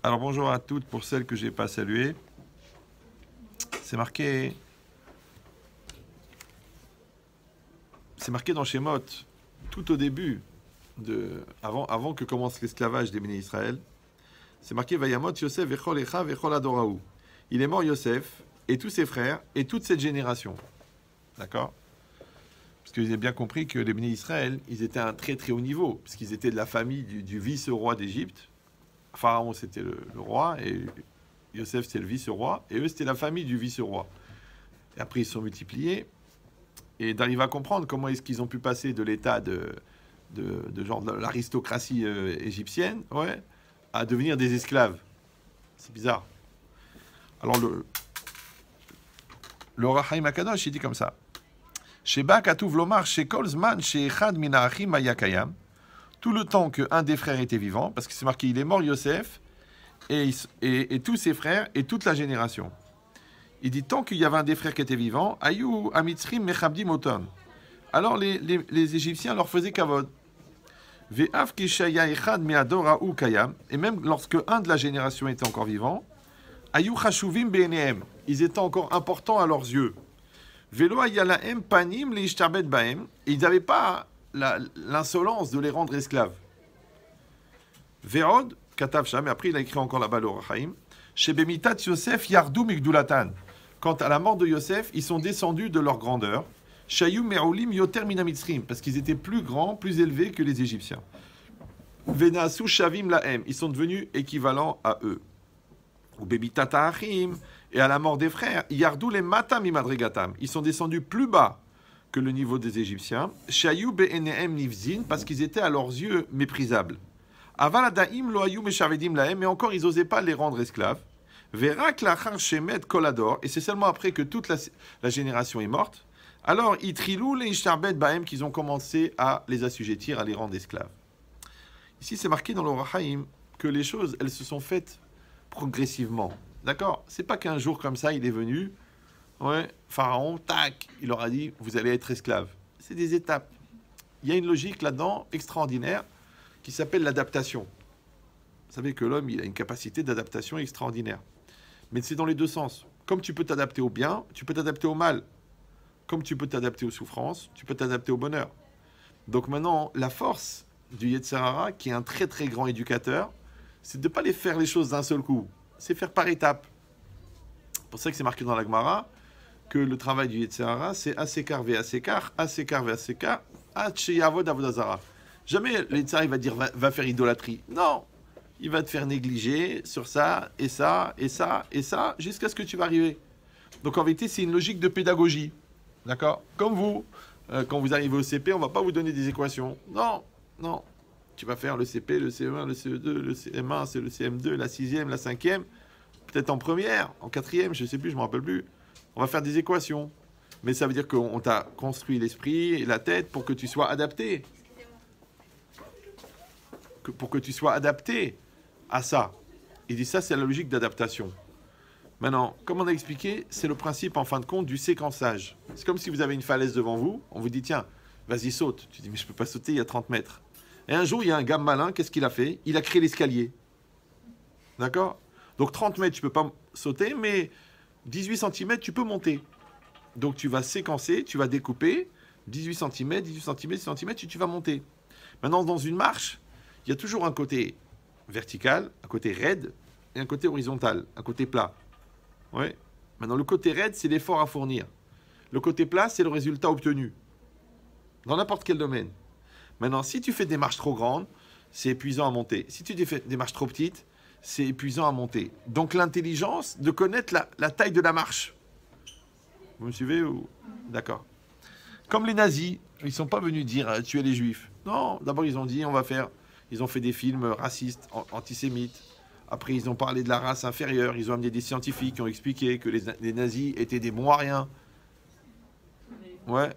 Alors bonjour à toutes pour celles que je n'ai pas saluées. C'est marqué dans Shemot, tout au début, avant que commence l'esclavage des bénis Israël. C'est marqué Vayamot Yosef vechol echa vechol adoraou. Il est mort Yosef et tous ses frères et toute cette génération. D'accord? Parce que vous avez bien compris que les bénis Israël, ils étaient à un très très haut niveau, parce qu'ils étaient de la famille du vice-roi d'Égypte. Pharaon c'était le roi et Yosef c'était le vice-roi et eux c'était la famille du vice-roi. Et après ils se sont multipliés et d'arriver à comprendre comment est-ce qu'ils ont pu passer de l'état de genre de l'aristocratie égyptienne, ouais, à devenir des esclaves. C'est bizarre. Alors le Rachaim Akadosh il dit comme ça. Sheba Katuv Lomar Shekol Zman Shechad Mina Achim Ayakayam. Tout le temps qu'un des frères était vivant, parce que c'est marqué, il est mort Yosef, et tous ses frères, et toute la génération. Il dit, tant qu'il y avait un des frères qui était vivant, Ayou Amitzrim Mechabdim Oton. Alors les Égyptiens leur faisaient kavod. Ve'af Kishaya Echad Me'adora U Kayam. Et même lorsque un de la génération était encore vivant, Ayou Chashuvim Be'enehem. Ils étaient encore importants à leurs yeux. Velo Ayalahem Panim Leishtabet Bahem. Ils n'avaient pas l'insolence de les rendre esclaves. Ve'od, Katav Sham, et après il a écrit encore là-bas le Rachaim, Shebemitat Yosef Yardou Migdulatan. Quant à la mort de Yosef, ils sont descendus de leur grandeur. Shayou Me'olim Yoter Minamitzrim, parce qu'ils étaient plus grands, plus élevés que les Égyptiens. Venasu Shavim Lahem, ils sont devenus équivalents à eux. Ou Bemitat Achim, et à la mort des frères, Yardou les Matam Imadregatam, ils sont descendus plus bas que le niveau des Égyptiens. Shayou Be'enehem Nivzin, parce qu'ils étaient à leurs yeux méprisables. Avaladaim lo ayou meshavedim lahem, mais encore ils n'osaient pas les rendre esclaves. Verak lachar shemet kolador, et c'est seulement après que toute la génération est morte, alors itrilou le ishtarbet bahem, qu'ils ont commencé à les assujettir, à les rendre esclaves. Ici c'est marqué dans le Rachaim que les choses, elles se sont faites progressivement. D'accord? C'est pas qu'un jour comme ça il est venu, ouais, Pharaon, tac, il leur a dit vous allez être esclaves. C'est des étapes. Il y a une logique là-dedans extraordinaire qui s'appelle l'adaptation. Vous savez que l'homme, il a une capacité d'adaptation extraordinaire. Mais c'est dans les deux sens. Comme tu peux t'adapter au bien, tu peux t'adapter au mal. Comme tu peux t'adapter aux souffrances, tu peux t'adapter au bonheur. Donc maintenant, la force du Yetzer Hara, qui est un très très grand éducateur, c'est de ne pas les faire les choses d'un seul coup. C'est faire par étapes. C'est pour ça que c'est marqué dans la Gemara que le travail du Yetzer Hara, c'est Asekar ve Asekar, Asekar ve Asekar, Acheyavod Avodazara. Jamais le Yetzer Hara va dire va faire idolâtrie. Non, il va te faire négliger sur ça, et ça, et ça, et ça, jusqu'à ce que tu vas arriver. Donc en vérité, c'est une logique de pédagogie. D'accord? Comme vous, quand vous arrivez au CP, on ne va pas vous donner des équations. Non, non. Tu vas faire le CP, le CE1, le CE2, le CM1, c'est le CM2, la 6e, la 5e, peut-être en première, en 4e, je ne sais plus, je ne me rappelle plus. On va faire des équations. Mais ça veut dire qu'on t'a construit l'esprit et la tête pour que tu sois adapté. Pour que tu sois adapté à ça. Il dit ça, c'est la logique d'adaptation. Maintenant, comme on a expliqué, c'est le principe en fin de compte du séquençage. C'est comme si vous avez une falaise devant vous, on vous dit tiens, vas-y saute. Tu dis mais je ne peux pas sauter, il y a 30 mètres. Et un jour, il y a un gars malin, qu'est-ce qu'il a fait? Il a créé l'escalier. D'accord? Donc 30 mètres, tu ne peux pas sauter, mais 18 cm, tu peux monter. Donc tu vas séquencer, tu vas découper, 18 cm, 18 cm, 18 cm, et tu vas monter. Maintenant, dans une marche, il y a toujours un côté vertical, un côté raide, et un côté horizontal, un côté plat. Ouais. Maintenant, le côté raide, c'est l'effort à fournir. Le côté plat, c'est le résultat obtenu. Dans n'importe quel domaine. Maintenant, si tu fais des marches trop grandes, c'est épuisant à monter. Si tu fais des marches trop petites, c'est épuisant à monter. Donc, l'intelligence de connaître la taille de la marche. Vous me suivez ou... D'accord. Comme les nazis, ils ne sont pas venus dire tuer les juifs. Non, d'abord, ils ont dit on va faire... Ils ont fait des films racistes, antisémites. Après, ils ont parlé de la race inférieure. Ils ont amené des scientifiques qui ont expliqué que les nazis étaient des bons à rien. Ouais.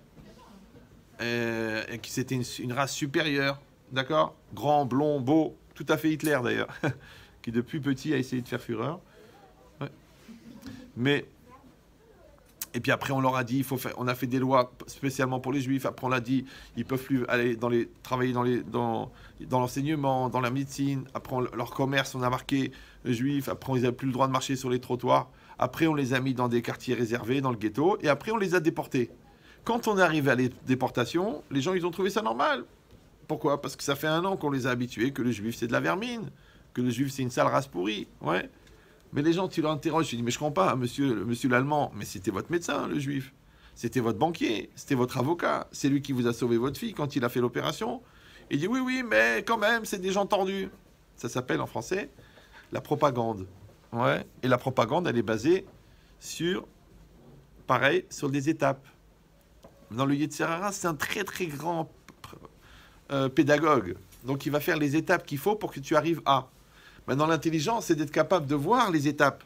Et que c'était une race supérieure. D'accord? Grand, blond, beau. Tout à fait Hitler, d'ailleurs. Qui, depuis petit, a essayé de faire fureur. Ouais. Mais... Et puis après, on leur a dit, on a fait des lois spécialement pour les juifs. Après, on a dit, ils peuvent plus aller travailler dans l'enseignement, dans la médecine. Après, leur commerce, on a marqué juifs. Après, ils n'avaient plus le droit de marcher sur les trottoirs. Après, on les a mis dans des quartiers réservés, dans le ghetto. Et après, on les a déportés. Quand on est arrivé à les déportations, les gens, ils ont trouvé ça normal. Pourquoi? Parce que ça fait 1 an qu'on les a habitués que le juif, c'est de la vermine. Que le juif, c'est une sale race pourrie. Ouais. Mais les gens, tu leur interroges, tu dis, mais je comprends pas, monsieur l'Allemand, mais c'était votre médecin, le juif. C'était votre banquier, c'était votre avocat. C'est lui qui vous a sauvé votre fille quand il a fait l'opération. Il dit, oui, oui, mais quand même, c'est des gens tordus. Ça s'appelle en français la propagande. Ouais. Et la propagande, elle est basée sur, pareil, sur des étapes. Dans le Yetzer Hara, c'est un très, très grand pédagogue. Donc, il va faire les étapes qu'il faut pour que tu arrives à. Maintenant, l'intelligence, c'est d'être capable de voir les étapes.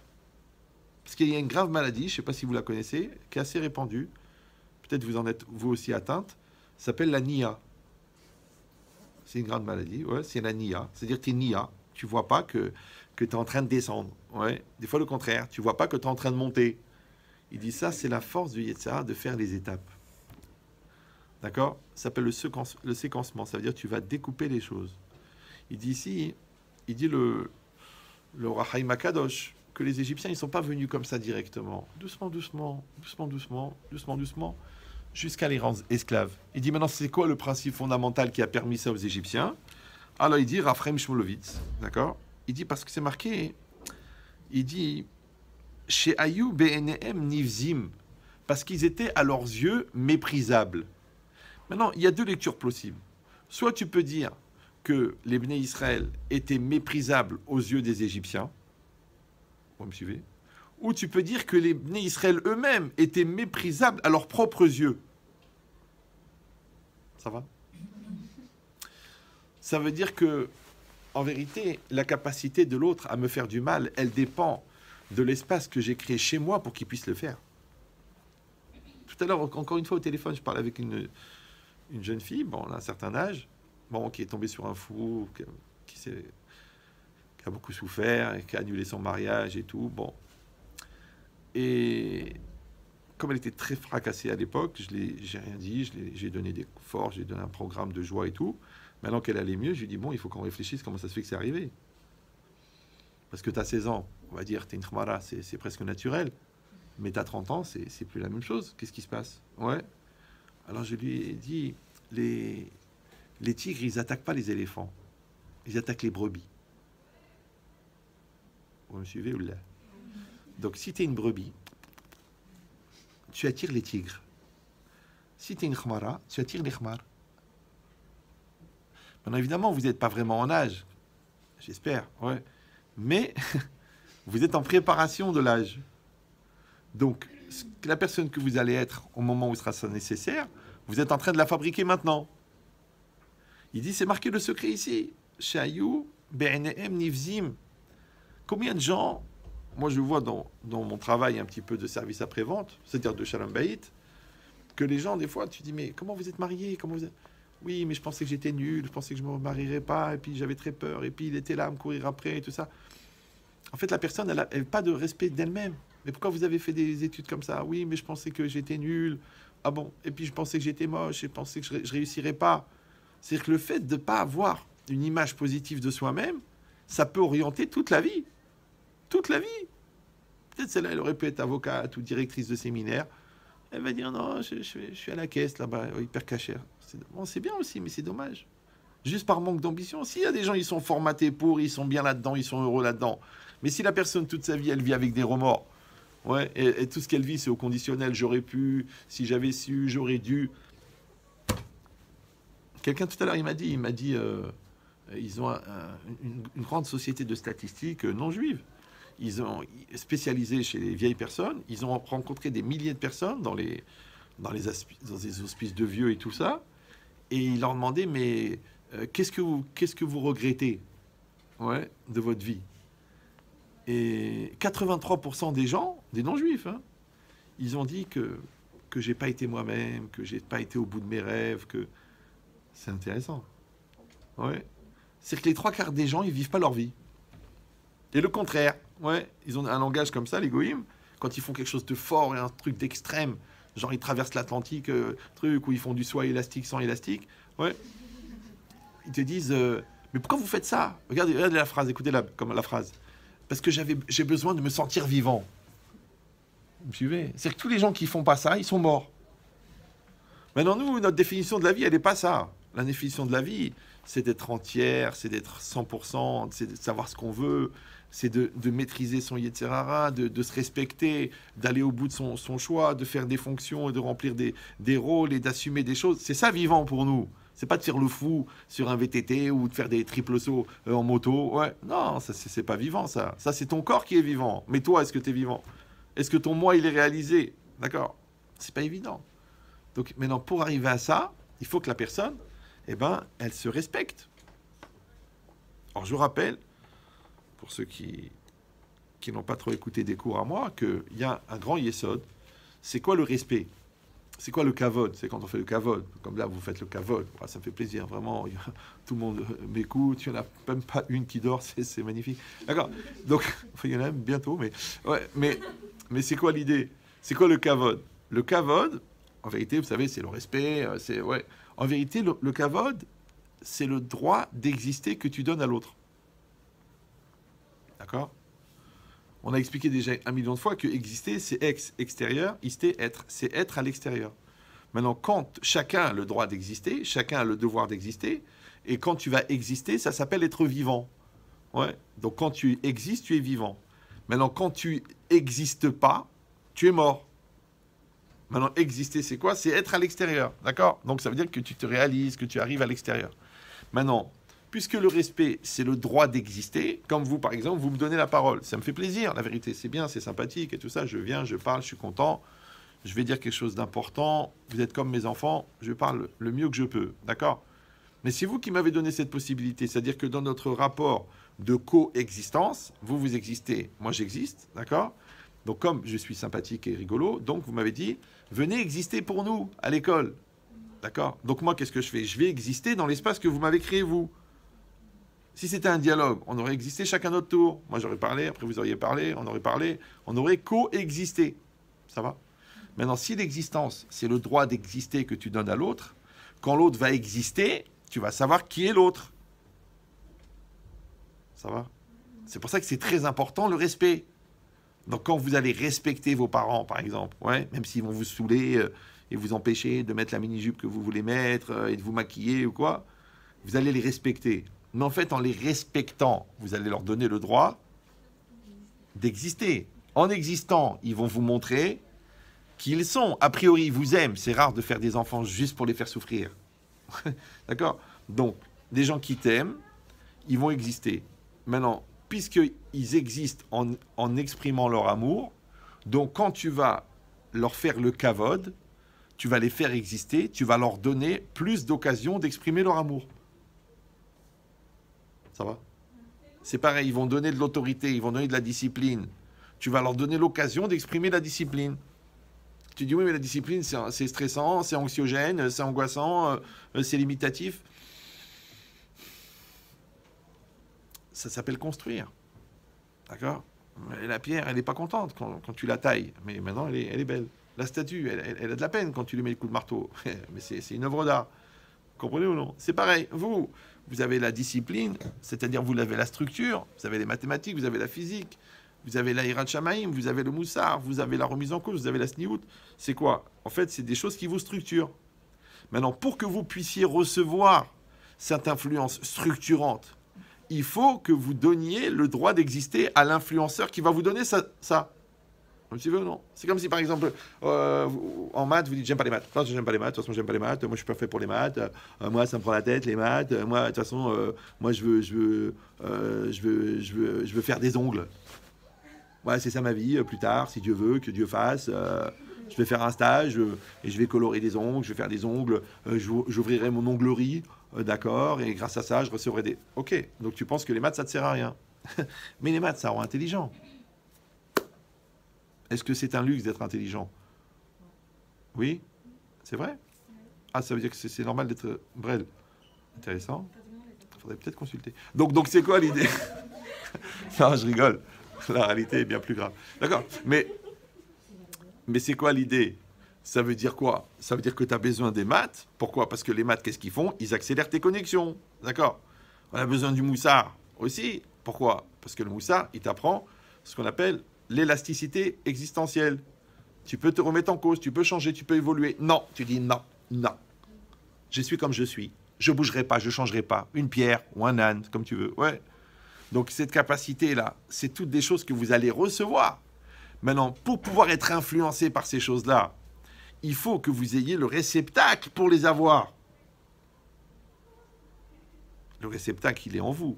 Parce qu'il y a une grave maladie, je ne sais pas si vous la connaissez, qui est assez répandue. Peut-être vous en êtes vous aussi atteinte. Ça s'appelle la NIA. C'est une grande maladie, ouais, c'est la NIA. C'est-à-dire que tu es NIA. Tu ne vois pas que tu es en train de descendre. Ouais. Des fois, le contraire. Tu ne vois pas que tu es en train de monter. Il dit ça, c'est la force du Yetzer Hara de faire les étapes. D'accord? Ça s'appelle le séquencement. Ça veut dire que tu vas découper les choses. Il dit ici... Il dit le Rahaim Akadosh que les Égyptiens, ils ne sont pas venus comme ça directement. Doucement, doucement, doucement, doucement, doucement, doucement, jusqu'à les rendre esclaves. Il dit maintenant, c'est quoi le principe fondamental qui a permis ça aux Égyptiens? Alors il dit Raphaim Shmulevitz, d'accord? Il dit parce que c'est marqué, il dit chez Ayou BNM Nivzim, parce qu'ils étaient à leurs yeux méprisables. Maintenant, il y a 2 lectures possibles. Soit tu peux dire que les Bnei Israël étaient méprisables aux yeux des Égyptiens. Vous me suivez? Ou tu peux dire que les Bnei Israël eux-mêmes étaient méprisables à leurs propres yeux. Ça va? Ça veut dire que, en vérité, la capacité de l'autre à me faire du mal, elle dépend de l'espace que j'ai créé chez moi pour qu'il puisse le faire. Tout à l'heure, encore une fois au téléphone, je parlais avec une jeune fille, bon, elle a un certain âge, bon, qui est tombée sur un fou, qui a beaucoup souffert, et qui a annulé son mariage et tout, bon. Et comme elle était très fracassée à l'époque, j'ai rien dit, j'ai donné des forces, j'ai donné un programme de joie et tout. Maintenant qu'elle allait mieux, je lui ai dit, bon, il faut qu'on réfléchisse comment ça se fait que c'est arrivé. Parce que tu as 16 ans, on va dire, tu es une khmara, c'est presque naturel. Mais tu as 30 ans, c'est plus la même chose. Qu'est-ce qui se passe? Ouais. Alors je lui ai dit, les tigres, ils n'attaquent pas les éléphants. Ils attaquent les brebis. Vous me suivez ou là? Donc, si tu es une brebis, tu attires les tigres. Si tu es une khmara, tu attires les khmars. Maintenant, évidemment, vous n'êtes pas vraiment en âge. J'espère, ouais. Mais vous êtes en préparation de l'âge. Donc, la personne que vous allez être au moment où sera ça nécessaire, vous êtes en train de la fabriquer maintenant. Il dit, c'est marqué le secret ici. Shayou, BNM, Nivzim. Combien de gens, moi je vois dans mon travail un petit peu de service après-vente, c'est-à-dire de Shalom Bayit, que les gens, des fois, tu dis, mais comment vous êtes mariés? Oui, mais je pensais que j'étais nul, je pensais que je ne me marierais pas, et puis j'avais très peur, et puis il était là à me courir après, et tout ça. En fait, la personne, elle n'a pas de respect d'elle-même. Mais pourquoi vous avez fait des études comme ça? Oui, mais je pensais que j'étais nul. Ah bon? Et puis je pensais que j'étais moche, et je pensais que je ne réussirais pas. C'est-à-dire que le fait de ne pas avoir une image positive de soi-même, ça peut orienter toute la vie. Toute la vie. Peut-être celle-là, elle aurait pu être avocate ou directrice de séminaire. Elle va dire, non, je suis à la caisse, là-bas, hyper cachère. Bon, c'est bien aussi, mais c'est dommage. Juste par manque d'ambition. S'il y a des gens, ils sont formatés pour, ils sont bien là-dedans, ils sont heureux là-dedans. Mais si la personne, toute sa vie, elle vit avec des remords, ouais, et tout ce qu'elle vit, c'est au conditionnel, j'aurais pu, si j'avais su, j'aurais dû. Quelqu'un tout à l'heure, il m'a dit, ils ont une grande société de statistiques non juives. Ils ont spécialisé chez les vieilles personnes. Ils ont rencontré des milliers de personnes dans les hospices de vieux et tout ça. Et ils leur demandaient, mais qu'est-ce que vous regrettez, ouais, de votre vie? Et 83% des gens, des non-juifs, hein, ils ont dit que j'ai pas été moi-même, que j'ai pas été au bout de mes rêves, que... C'est intéressant. Ouais. C'est que les 3/4 des gens, ils vivent pas leur vie. Et le contraire, ouais, ils ont un langage comme ça, les goïms. quand ils font quelque chose de fort et un truc d'extrême, genre ils traversent l'Atlantique, truc où ils font du soie élastique sans élastique, ouais, ils te disent mais pourquoi vous faites ça? Regardez la phrase, écoutez comme la phrase. Parce que j'ai besoin de me sentir vivant. Vous me suivez? C'est que tous les gens qui font pas ça, ils sont morts. Maintenant, nous, notre définition de la vie, elle n'est pas ça. La définition de la vie, c'est d'être entière, c'est d'être 100%, c'est de savoir ce qu'on veut, c'est de maîtriser son Yetzirara, de se respecter, d'aller au bout de son choix, de faire des fonctions et de remplir des rôles et d'assumer des choses. C'est ça vivant pour nous. C'est pas de faire le fou sur un VTT ou de faire des triples sauts en moto. Ouais, non, ça c'est pas vivant ça. Ça c'est ton corps qui est vivant. Mais toi, est-ce que tu es vivant? Est-ce que ton moi il est réalisé? D'accord? C'est pas évident. Donc maintenant, pour arriver à ça, il faut que la personne, eh ben, elle se respecte. Alors je vous rappelle, pour ceux qui n'ont pas trop écouté des cours à moi, qu'il y a un grand yesod. C'est quoi le respect? C'est quoi le kavod? C'est quand on fait le kavod. Comme là, vous faites le kavod. Ça me fait plaisir, vraiment. Tout le monde m'écoute. Il n'y en a même pas une qui dort. C'est magnifique. D'accord. Donc, enfin, il y en a même bientôt. Mais c'est quoi l'idée? C'est quoi le kavod? Le kavod, en vérité, vous savez, c'est le respect. Ouais. En vérité, le kavod, c'est le droit d'exister que tu donnes à l'autre. D'accord? On a expliqué déjà 1 million de fois que exister, c'est extérieur, ister, être. C'est être à l'extérieur. Maintenant, quand chacun a le droit d'exister, chacun a le devoir d'exister, et quand tu vas exister, ça s'appelle être vivant. Ouais. Donc quand tu existes, tu es vivant. Maintenant, quand tu n'existes pas, tu es mort. Maintenant, exister, c'est quoi? C'est être à l'extérieur. D'accord? Donc ça veut dire que tu te réalises, que tu arrives à l'extérieur. Maintenant, puisque le respect, c'est le droit d'exister, comme vous, par exemple, vous me donnez la parole. Ça me fait plaisir, la vérité, c'est bien, c'est sympathique et tout ça. Je viens, je parle, je suis content. Je vais dire quelque chose d'important. Vous êtes comme mes enfants, je parle le mieux que je peux. D'accord? Mais c'est vous qui m'avez donné cette possibilité. C'est-à-dire que dans notre rapport de coexistence, vous existez, moi j'existe. D'accord? Donc comme je suis sympathique et rigolo, donc vous m'avez dit, venez exister pour nous à l'école. D'accord? Donc moi, qu'est-ce que je fais? Je vais exister dans l'espace que vous m'avez créé, vous. Si c'était un dialogue, on aurait existé chacun notre tour. Moi, j'aurais parlé, après vous auriez parlé, on aurait coexisté. Ça va? Maintenant, si l'existence, c'est le droit d'exister que tu donnes à l'autre, quand l'autre va exister, tu vas savoir qui est l'autre. Ça va? C'est pour ça que c'est très important, le respect. Donc, quand vous allez respecter vos parents, par exemple, ouais, même s'ils vont vous saouler et vous empêcher de mettre la mini-jupe que vous voulez mettre et de vous maquiller ou quoi, vous allez les respecter. Mais en fait, en les respectant, vous allez leur donner le droit d'exister. En existant, ils vont vous montrer qui ils sont. A priori, ils vous aiment. C'est rare de faire des enfants juste pour les faire souffrir. D'accord? Donc, des gens qui t'aiment, ils vont exister. Maintenant, puisqu'ils existent en exprimant leur amour, donc quand tu vas leur faire le kavod, tu vas les faire exister, tu vas leur donner plus d'occasions d'exprimer leur amour. Ça va? C'est pareil, ils vont donner de l'autorité, ils vont donner de la discipline. Tu vas leur donner l'occasion d'exprimer la discipline. Tu dis oui, mais la discipline, c'est stressant, c'est anxiogène, c'est angoissant, c'est limitatif. Ça s'appelle construire. D'accord? La pierre, elle n'est pas contente quand tu la tailles, mais maintenant, elle est belle. La statue, elle a de la peine quand tu lui mets le coup de marteau. Mais c'est une œuvre d'art. Comprenez ou non? C'est pareil. Vous avez la discipline, c'est-à-dire vous avez la structure, vous avez les mathématiques, vous avez la physique, vous avez l'Aïrat Shamaïm, vous avez le Moussar, vous avez la remise en cause, vous avez la Sniout. C'est quoi? En fait, c'est des choses qui vous structurent. Maintenant, pour que vous puissiez recevoir cette influence structurante, il faut que vous donniez le droit d'exister à l'influenceur qui va vous donner ça. Vous me suivez ou non? C'est comme si, par exemple, en maths, vous dites j'aime pas les maths. Non, j'aime pas les maths. De toute façon, j'aime pas les maths. Moi, je suis pas fait pour les maths. Moi, ça me prend la tête, les maths. Moi, de toute façon, moi, je veux faire des ongles. Ouais, c'est ça ma vie. Plus tard, si Dieu veut, que Dieu fasse. Je vais faire un stage et je vais colorer des ongles. Je vais faire des ongles. J'ouvrirai mon onglerie. D'accord. Et grâce à ça, je recevrai des... Ok. Donc, tu penses que les maths, ça te sert à rien. Mais les maths, ça rend intelligent. Est-ce que c'est un luxe d'être intelligent? Oui? C'est vrai? Ah, ça veut dire que c'est normal d'être brel. Intéressant. Il faudrait peut-être consulter. Donc c'est quoi l'idée? Non, je rigole. La réalité est bien plus grave. D'accord. Mais Mais c'est quoi l'idée? Ça veut dire quoi? Ça veut dire que tu as besoin des maths. Pourquoi? Parce que les maths, qu'est-ce qu'ils font? Ils accélèrent tes connexions. D'accord? On a besoin du moussard aussi. Pourquoi? Parce que le moussard, il t'apprend ce qu'on appelle l'élasticité existentielle. Tu peux te remettre en cause, tu peux changer, tu peux évoluer. Non, tu dis non, non. Je suis comme je suis. Je bougerai pas, je changerai pas. Une pierre ou un âne, comme tu veux. Ouais. Donc cette capacité-là, c'est toutes des choses que vous allez recevoir. Maintenant, pour pouvoir être influencé par ces choses-là, il faut que vous ayez le réceptacle pour les avoir. Le réceptacle, il est en vous.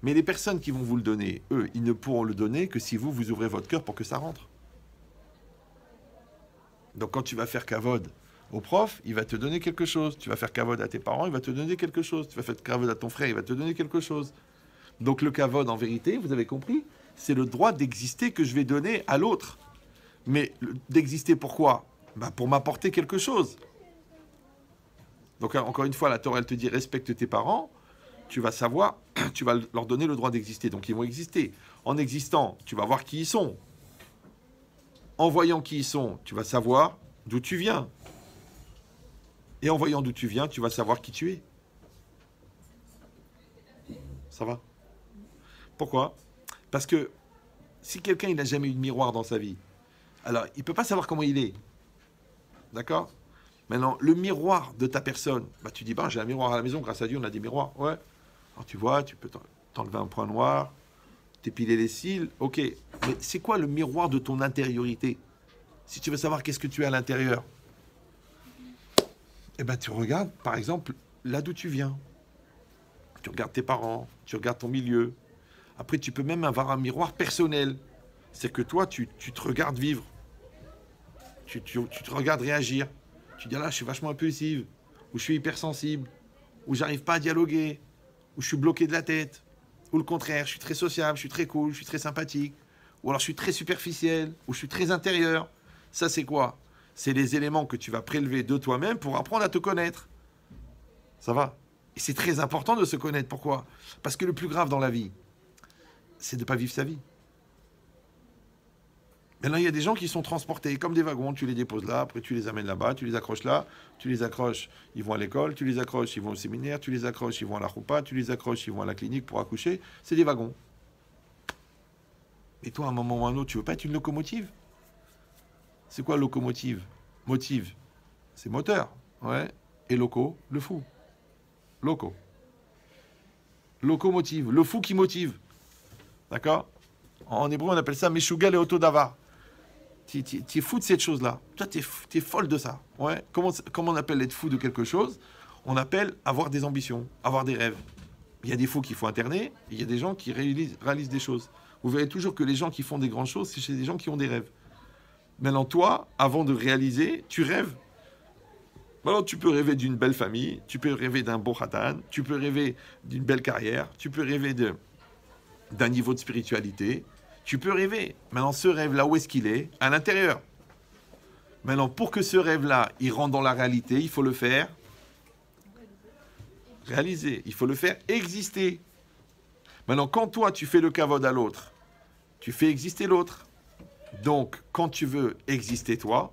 Mais les personnes qui vont vous le donner, eux, ils ne pourront le donner que si vous, vous ouvrez votre cœur pour que ça rentre. Donc quand tu vas faire kavod au prof, il va te donner quelque chose. Tu vas faire kavod à tes parents, il va te donner quelque chose. Tu vas faire kavod à ton frère, il va te donner quelque chose. Donc le kavod, en vérité, vous avez compris, c'est le droit d'exister que je vais donner à l'autre. Mais d'exister pourquoi? Pour m'apporter quelque chose. Donc encore une fois, la Torah, elle te dit respecte tes parents. Tu vas savoir, tu vas leur donner le droit d'exister. Donc ils vont exister. En existant, tu vas voir qui ils sont. En voyant qui ils sont, tu vas savoir d'où tu viens. Et en voyant d'où tu viens, tu vas savoir qui tu es. Ça va? Pourquoi? Parce que si quelqu'un n'a jamais eu de miroir dans sa vie, alors il ne peut pas savoir comment il est. D'accord? Maintenant, le miroir de ta personne, tu dis, j'ai un miroir à la maison, grâce à Dieu, on a des miroirs. Ouais. Alors tu vois, tu peux t'enlever un point noir, t'épiler les cils, ok. Mais c'est quoi le miroir de ton intériorité? Si tu veux savoir qu'est-ce que tu as à l'intérieur, eh ben tu regardes, par exemple, là d'où tu viens. Tu regardes tes parents, tu regardes ton milieu. Après, tu peux même avoir un miroir personnel. C'est que toi, tu te regardes vivre. Tu te regardes réagir. Tu dis, là, je suis vachement impulsive, ou je suis hypersensible, ou j'arrive pas à dialoguer, ou je suis bloqué de la tête, ou le contraire, je suis très sociable, je suis très cool, je suis très sympathique, ou alors je suis très superficiel, ou je suis très intérieur. Ça, c'est quoi? C'est les éléments que tu vas prélever de toi-même pour apprendre à te connaître. Ça va? Et c'est très important de se connaître. Pourquoi? Parce que le plus grave dans la vie, c'est de ne pas vivre sa vie. Maintenant, il y a des gens qui sont transportés comme des wagons. Tu les déposes là, après tu les amènes là-bas, tu les accroches là, tu les accroches, ils vont à l'école, tu les accroches, ils vont au séminaire, tu les accroches, ils vont à la roupa, tu les accroches, ils vont à la clinique pour accoucher. C'est des wagons. Et toi, à un moment ou à un autre, tu veux pas être une locomotive? C'est quoi locomotive? Motive, c'est moteur. Ouais. Et loco, le fou. Loco. Locomotive, le fou qui motive. D'accord? En hébreu, on appelle ça Meshugal et Otodava. Tu es fou de cette chose-là. Toi, tu es folle de ça. Ouais. Comment on appelle être fou de quelque chose? On appelle avoir des ambitions, avoir des rêves. Il y a des fous qu'il faut interner, il y a des gens qui réalisent des choses. Vous verrez toujours que les gens qui font des grandes choses, c'est chez des gens qui ont des rêves. Maintenant, toi, avant de réaliser, tu rêves. Alors, tu peux rêver d'une belle famille, tu peux rêver d'un beau khatan, tu peux rêver d'une belle carrière, tu peux rêver d'un niveau de spiritualité. Tu peux rêver. Maintenant, ce rêve-là, où est-ce qu'il est? À l'intérieur. Maintenant, pour que ce rêve-là, il rentre dans la réalité, il faut le faire réaliser. Il faut le faire exister. Maintenant, quand toi, tu fais le kavod à l'autre, tu fais exister l'autre. Donc, quand tu veux exister toi,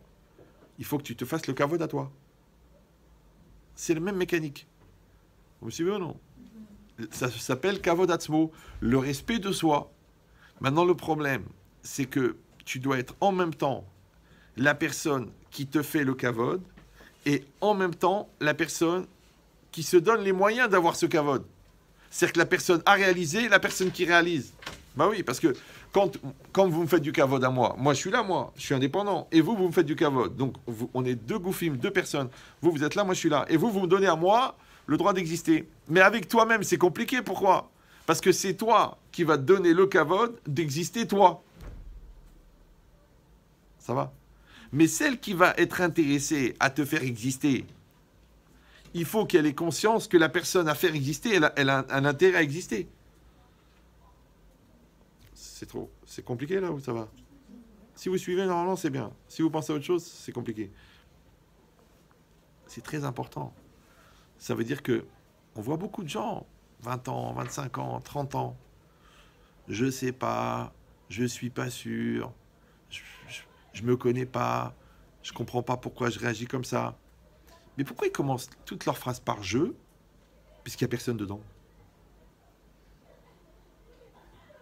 il faut que tu te fasses le kavod à toi. C'est la même mécanique. Vous me suivez ou non? Ça s'appelle kavod atzmo, le respect de soi. Maintenant, le problème, c'est que tu dois être en même temps la personne qui te fait le kavod et en même temps la personne qui se donne les moyens d'avoir ce kavod. C'est-à-dire que la personne a réalisé, la personne qui réalise. Ben oui, parce que quand vous me faites du kavod à moi je suis là, je suis indépendant, et vous me faites du kavod. Donc, on est deux goufim, deux personnes. Vous êtes là, moi je suis là. Et vous me donnez à moi le droit d'exister. Mais avec toi-même, c'est compliqué. Pourquoi? Parce que c'est toi qui vas te donner le kavod d'exister toi. Ça va? Mais celle qui va être intéressée à te faire exister, il faut qu'elle ait conscience que la personne à faire exister, elle a un intérêt à exister. C'est compliqué là ou ça va? Si vous suivez, normalement, c'est bien. Si vous pensez à autre chose, c'est compliqué. C'est très important. Ça veut dire que on voit beaucoup de gens, 20 ans, 25 ans, 30 ans. Je sais pas, je suis pas sûr. je me connais pas, je comprends pas pourquoi je réagis comme ça. Mais pourquoi ils commencent toutes leurs phrases par je, puisqu'il n'y a personne dedans?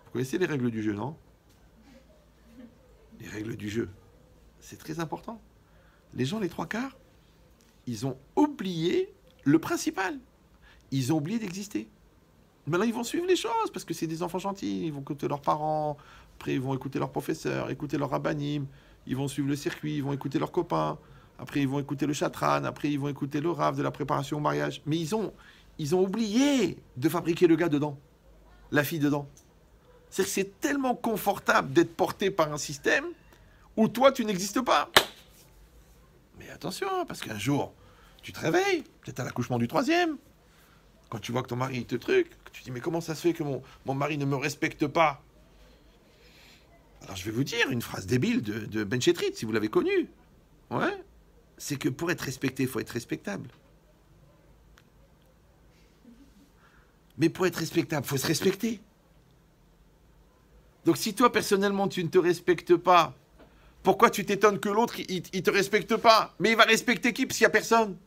Vous connaissez les règles du jeu, non? Les règles du jeu, c'est très important. Les gens, les trois quarts, ils ont oublié le principal. Ils ont oublié d'exister. Maintenant, ils vont suivre les choses, parce que c'est des enfants gentils. Ils vont écouter leurs parents, après ils vont écouter leurs professeurs, écouter leur rabbinim, ils vont suivre le circuit, ils vont écouter leurs copains, après ils vont écouter le chatran, après ils vont écouter le rav de la préparation au mariage. Mais ils ont oublié de fabriquer le gars dedans, la fille dedans. C'est que c'est tellement confortable d'être porté par un système où toi, tu n'existes pas. Mais attention, parce qu'un jour, tu te réveilles, peut-être à l'accouchement du troisième, quand tu vois que ton mari te truc, tu te dis, mais comment ça se fait que mon mari ne me respecte pas? Alors je vais vous dire une phrase débile de Ben Chetrit, si vous l'avez connu. Ouais. C'est que pour être respecté, il faut être respectable. Mais pour être respectable, il faut se respecter. Donc si toi, personnellement, tu ne te respectes pas, pourquoi tu t'étonnes que l'autre, il te respecte pas? Mais il va respecter qui, parce qu'il n'y a personne?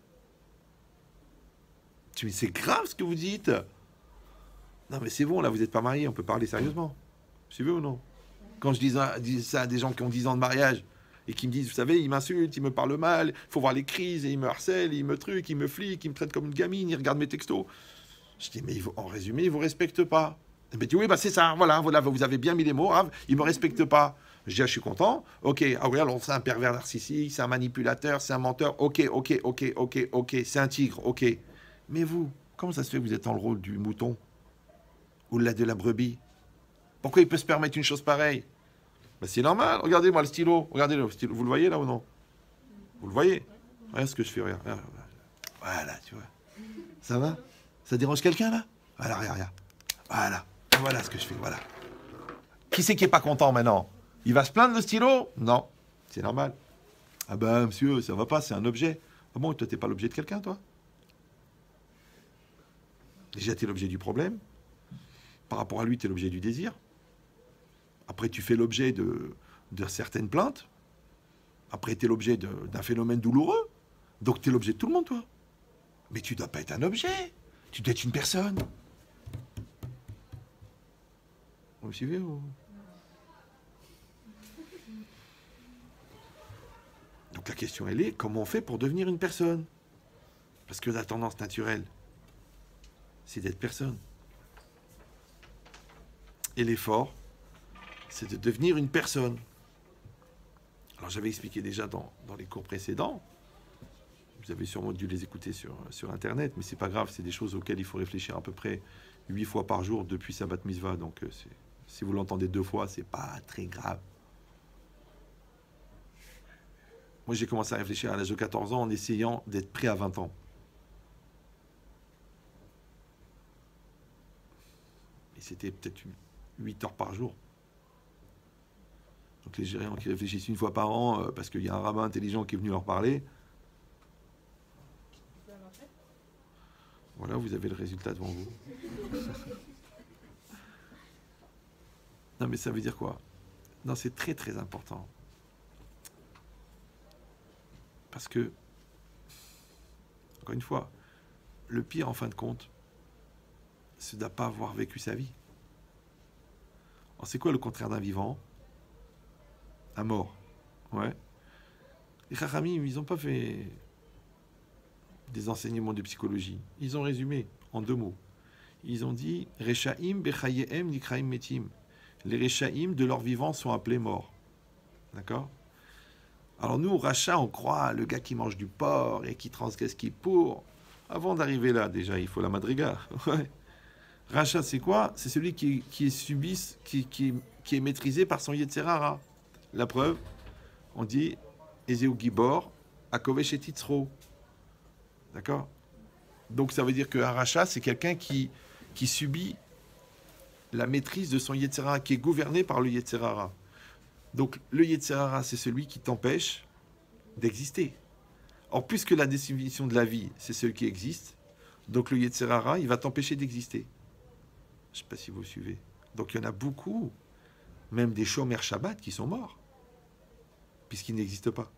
Tu me dis, c'est grave ce que vous dites. Non, mais c'est bon, là, vous n'êtes pas mariés, on peut parler sérieusement. Tu veux ou non? Quand je dis ça à des gens qui ont 10 ans de mariage, et qui me disent, vous savez, ils m'insultent, ils me parlent mal, il faut voir les crises, et ils me harcèlent, ils me truquent, ils me fliquent, ils me traitent comme une gamine, ils regardent mes textos. Je dis, mais en résumé, ils ne vous respectent pas. Et bien, tu dis, oui, bah c'est ça, voilà, vous avez bien mis les mots, hein, ils ne me respectent pas. Je dis, ah, je suis content. Ok, ah oui, alors c'est un pervers narcissique, c'est un manipulateur, c'est un menteur. Ok, c'est un tigre, ok. Mais vous, comment ça se fait que vous êtes dans le rôle du mouton ou de la brebis? Pourquoi il peut se permettre une chose pareille? Ben, c'est normal, regardez-moi le stylo. Regardez le stylo, vous le voyez là ou non? Vous le voyez? Regarde ce que je fais, regarde. Voilà, tu vois. Ça va? Ça dérange quelqu'un là? Voilà, regarde. Voilà ce que je fais, voilà. Qui c'est qui est pas content maintenant? Il va se plaindre le stylo? Non, c'est normal. Ah ben monsieur, ça va pas, c'est un objet. Ah bon, toi t'es pas l'objet de quelqu'un, toi? Déjà t'es l'objet du problème. Par rapport à lui, t'es l'objet du désir. Après, tu fais l'objet de certaines plaintes. Après, t'es l'objet d'un phénomène douloureux. Donc t'es l'objet de tout le monde, toi. Mais tu dois pas être un objet. Tu dois être une personne. Vous me suivez ou... Donc la question, elle est, comment on fait pour devenir une personne? Parce que la tendance naturelle, c'est d'être personne. Et l'effort, c'est de devenir une personne. Alors j'avais expliqué déjà dans les cours précédents, vous avez sûrement dû les écouter sur Internet, mais c'est pas grave, c'est des choses auxquelles il faut réfléchir à peu près 8 fois par jour depuis sa bat mitzvah, donc si vous l'entendez 2 fois, c'est pas très grave. Moi j'ai commencé à réfléchir à l'âge de 14 ans en essayant d'être prêt à 20 ans. Et c'était peut-être 8 heures par jour. Donc les gérants qui réfléchissent une fois par an parce qu'il y a un rabbin intelligent qui est venu leur parler. Voilà, vous avez le résultat devant vous. Non, mais ça veut dire quoi? Non, c'est très très important. Parce que, encore une fois, le pire en fin de compte, c'est de ne pas avoir vécu sa vie. Alors, c'est quoi le contraire d'un vivant? Un mort. Ouais. Les Chachamim, ils n'ont pas fait des enseignements de psychologie. Ils ont résumé en 2 mots. Ils ont dit Rechaim bechayehem nikraim metim. Les Rechaim de leur vivant sont appelés morts. D'accord? Alors nous, Racha, on croit le gars qui mange du porc et qui transgresse qui pour. Avant d'arriver là, déjà, il faut la madriga. Ouais. Racha, c'est quoi? C'est celui qui est maîtrisé par son Yetzerara. La preuve, on dit Ezeu Gibor, Akovesh et Titzro. D'accord? Donc ça veut dire qu'un rachat, c'est quelqu'un qui subit la maîtrise de son Yetzerara, qui est gouverné par le Yetzerara. Donc le Yetzerara, c'est celui qui t'empêche d'exister. Or, puisque la définition de la vie, c'est celui qui existe, donc le Yetzerara, il va t'empêcher d'exister. Je ne sais pas si vous suivez. Donc il y en a beaucoup, même des Shomer Shabbat, qui sont morts. puisqu'il n'existe pas.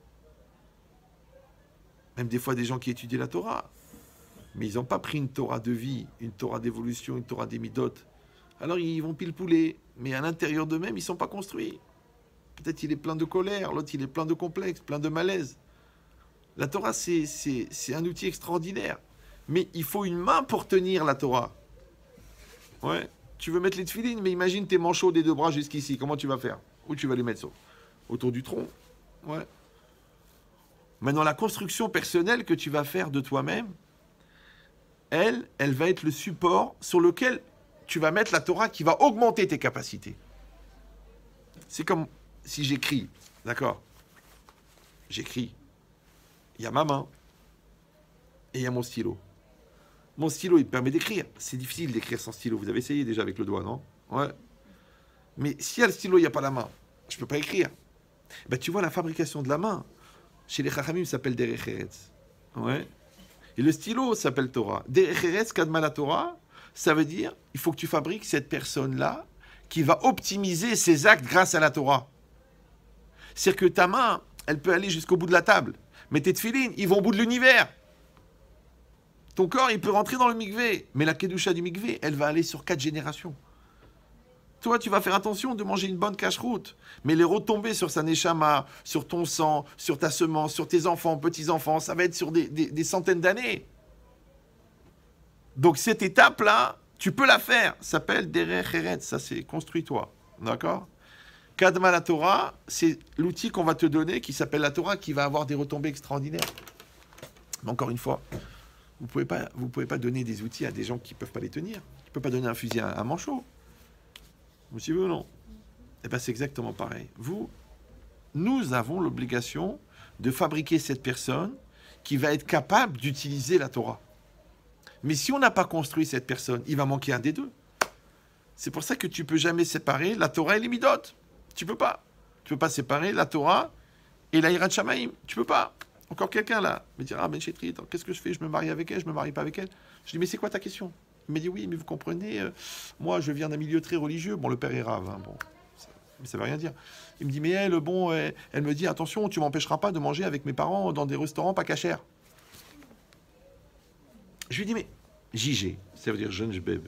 Même des fois, des gens qui étudient la Torah, mais ils n'ont pas pris une Torah de vie, une Torah d'évolution, une Torah des Midot. Alors ils vont pile poulet, mais à l'intérieur d'eux-mêmes, ils ne sont pas construits. Peut-être il est plein de colère, l'autre il est plein de complexes, plein de malaise. La Torah, c'est un outil extraordinaire. Mais il faut une main pour tenir la Torah. Ouais. Tu veux mettre les tefilines, mais imagine tes manchots des deux bras jusqu'ici. Comment tu vas faire? Où tu vas les mettre ça? Autour du tronc. Ouais. Maintenant, la construction personnelle que tu vas faire de toi-même, elle va être le support sur lequel tu vas mettre la Torah qui va augmenter tes capacités. C'est comme si j'écris, d'accord? J'écris. Il y a ma main et il y a mon stylo. Mon stylo, il me permet d'écrire. C'est difficile d'écrire sans stylo. Vous avez essayé déjà avec le doigt, non? Ouais. Mais s'il y a le stylo, il n'y a pas la main. Je ne peux pas écrire. Ben, tu vois, la fabrication de la main, chez les Chachamim, ça s'appelle Derech Eretz. Ouais. Et le stylo s'appelle Torah. Derech Eretz, Kadma la Torah, ça veut dire il faut que tu fabriques cette personne-là qui va optimiser ses actes grâce à la Torah. C'est-à-dire que ta main, elle peut aller jusqu'au bout de la table. Mais tes tefilines, ils vont au bout de l'univers. Ton corps, il peut rentrer dans le mikvé. Mais la kedusha du mikvé, elle va aller sur 4 générations. Toi, tu vas faire attention de manger une bonne cache-route. Mais les retombées sur sa neshama, sur ton sang, sur ta semence, sur tes enfants, petits-enfants, ça va être sur des centaines d'années. Donc cette étape-là, tu peux la faire. Ça s'appelle Derech Eretz. Ça, c'est construis-toi. D'accord? Kadma la Torah, c'est l'outil qu'on va te donner qui s'appelle la Torah, qui va avoir des retombées extraordinaires. Mais encore une fois, vous pouvez pas donner des outils à des gens qui ne peuvent pas les tenir. Tu ne peux pas donner un fusil à un manchot. Vous suivez ou non? Eh bien, c'est exactement pareil. Nous avons l'obligation de fabriquer cette personne qui va être capable d'utiliser la Torah. Mais si on n'a pas construit cette personne, il va manquer un des deux. C'est pour ça que tu ne peux jamais séparer la Torah et les Midot. Tu ne peux pas. Tu ne peux pas séparer la Torah et la Yirat Shamaim. Tu ne peux pas. Encore quelqu'un là me dira, ah Ben Chetri, qu'est-ce que je fais? Je me marie avec elle, je me marie pas avec elle. Je dis, mais c'est quoi ta question? Il m'a dit, oui, mais vous comprenez, moi je viens d'un milieu très religieux. Bon, le père est rave, hein, bon, mais ça veut rien dire. Il me dit, mais elle me dit, attention, tu m'empêcheras pas de manger avec mes parents dans des restaurants pas cachers. Je lui dis, mais JG, ça veut dire jeune jbeb.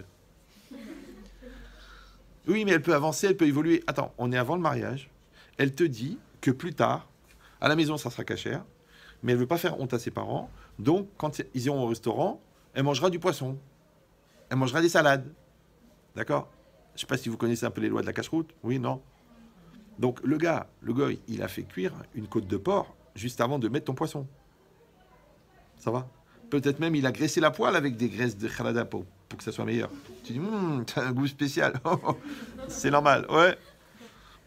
Oui, mais elle peut avancer, elle peut évoluer. Attends, on est avant le mariage. Elle te dit que plus tard, à la maison, ça sera cachère, mais elle veut pas faire honte à ses parents. Donc, quand ils iront au restaurant, elle mangera du poisson. Elle mangera des salades. D'accord? Je ne sais pas si vous connaissez un peu les lois de la cache-route. Oui, non? Donc, le gars, il a fait cuire une côte de porc juste avant de mettre ton poisson. Ça va? Peut-être même, il a graissé la poêle avec des graisses de khalada pour que ça soit meilleur. Tu dis, t'as un goût spécial. C'est normal, ouais.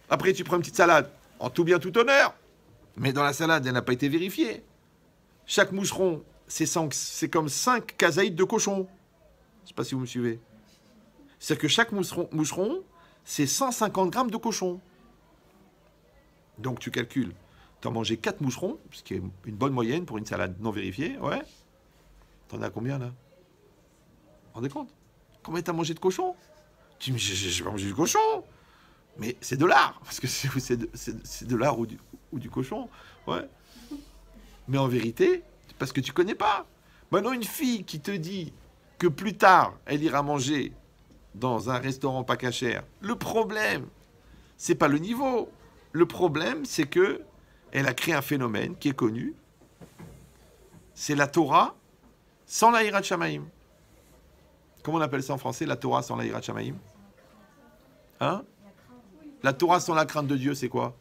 Après, tu prends une petite salade. En tout bien, tout honneur. Mais dans la salade, elle n'a pas été vérifiée. Chaque moucheron, c'est comme 5 kazaïdes de cochon. Je ne sais pas si vous me suivez. C'est-à-dire que chaque moucheron, c'est 150 grammes de cochon. Donc tu calcules. Tu as mangé 4 moucherons, ce qui est une bonne moyenne pour une salade non vérifiée. Ouais. T'en as combien là? Vous vous rendez compte? Combien t'as mangé de cochon? Tu dis, mais j'ai pas mangé du cochon. Mais c'est de l'art, parce que c'est de l'art ou du cochon. Ouais. Mais en vérité, parce que tu connais pas. Maintenant, une fille qui te dit que plus tard, elle ira manger dans un restaurant pas cachère, le problème, c'est pas le niveau. Le problème, c'est que elle a créé un phénomène qui est connu. C'est la Torah sans la Yirat Shamaim. Comment on appelle ça en français, la Torah sans la Yirat Shamaim? Hein? La Torah sans la crainte de Dieu, c'est quoi?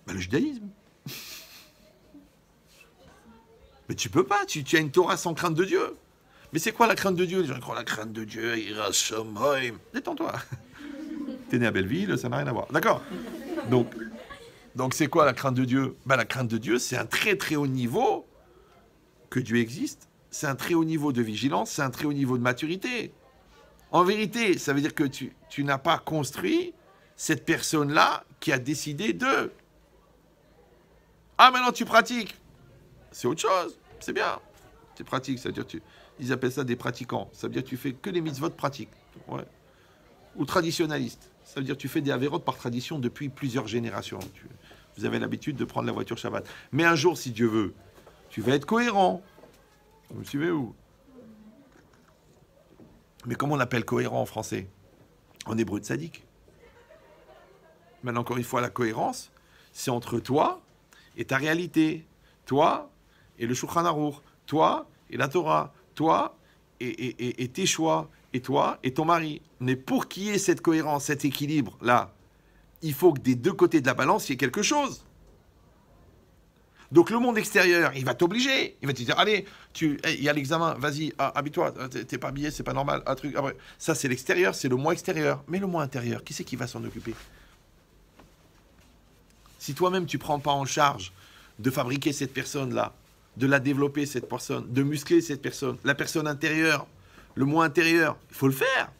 Ben, le judaïsme. Mais tu peux pas, tu as une Torah sans crainte de Dieu. Mais c'est quoi la crainte de Dieu? Les gens croient la crainte de Dieu, Yirat Shamaim. Détends-toi. T'es né à Belleville, ça n'a rien à voir. D'accord? Donc c'est quoi la crainte de Dieu? Ben, la crainte de Dieu, c'est un très très haut niveau que Dieu existe. C'est un très haut niveau de vigilance, c'est un très haut niveau de maturité. En vérité, ça veut dire que tu n'as pas construit cette personne-là qui a décidé de... Ah, maintenant tu pratiques. C'est autre chose, c'est bien. Tu pratiques, ça veut dire ils appellent ça des pratiquants. Ça veut dire que tu fais que les mitzvot pratiques. Ouais. Ou traditionnaliste. Ça veut dire que tu fais des avérotes par tradition depuis plusieurs générations. Vous avez l'habitude de prendre la voiture Shabbat. Mais un jour, si Dieu veut, tu vas être cohérent. Vous me suivez où? Mais comment on appelle cohérent en français? En hébreu, tzaddik. Maintenant, encore une fois, la cohérence, c'est entre toi et ta réalité. Toi et le Shulchan Aruch. Toi et la Torah. Toi et tes choix. Et toi et ton mari. Mais pour qu'il y ait cette cohérence, cet équilibre-là, il faut que des deux côtés de la balance, il y ait quelque chose. Donc le monde extérieur, il va t'obliger. Il va te dire, allez, il y a l'examen, vas-y, habille-toi, t'es pas habillé, c'est pas normal. Un truc, après. Ça, c'est l'extérieur, c'est le moi extérieur. Mais le moi intérieur, qui c'est qui va s'en occuper? Si toi-même, tu ne prends pas en charge de fabriquer cette personne-là, de la développer, cette personne, de muscler cette personne, la personne intérieure, le moi intérieur, il faut le faire.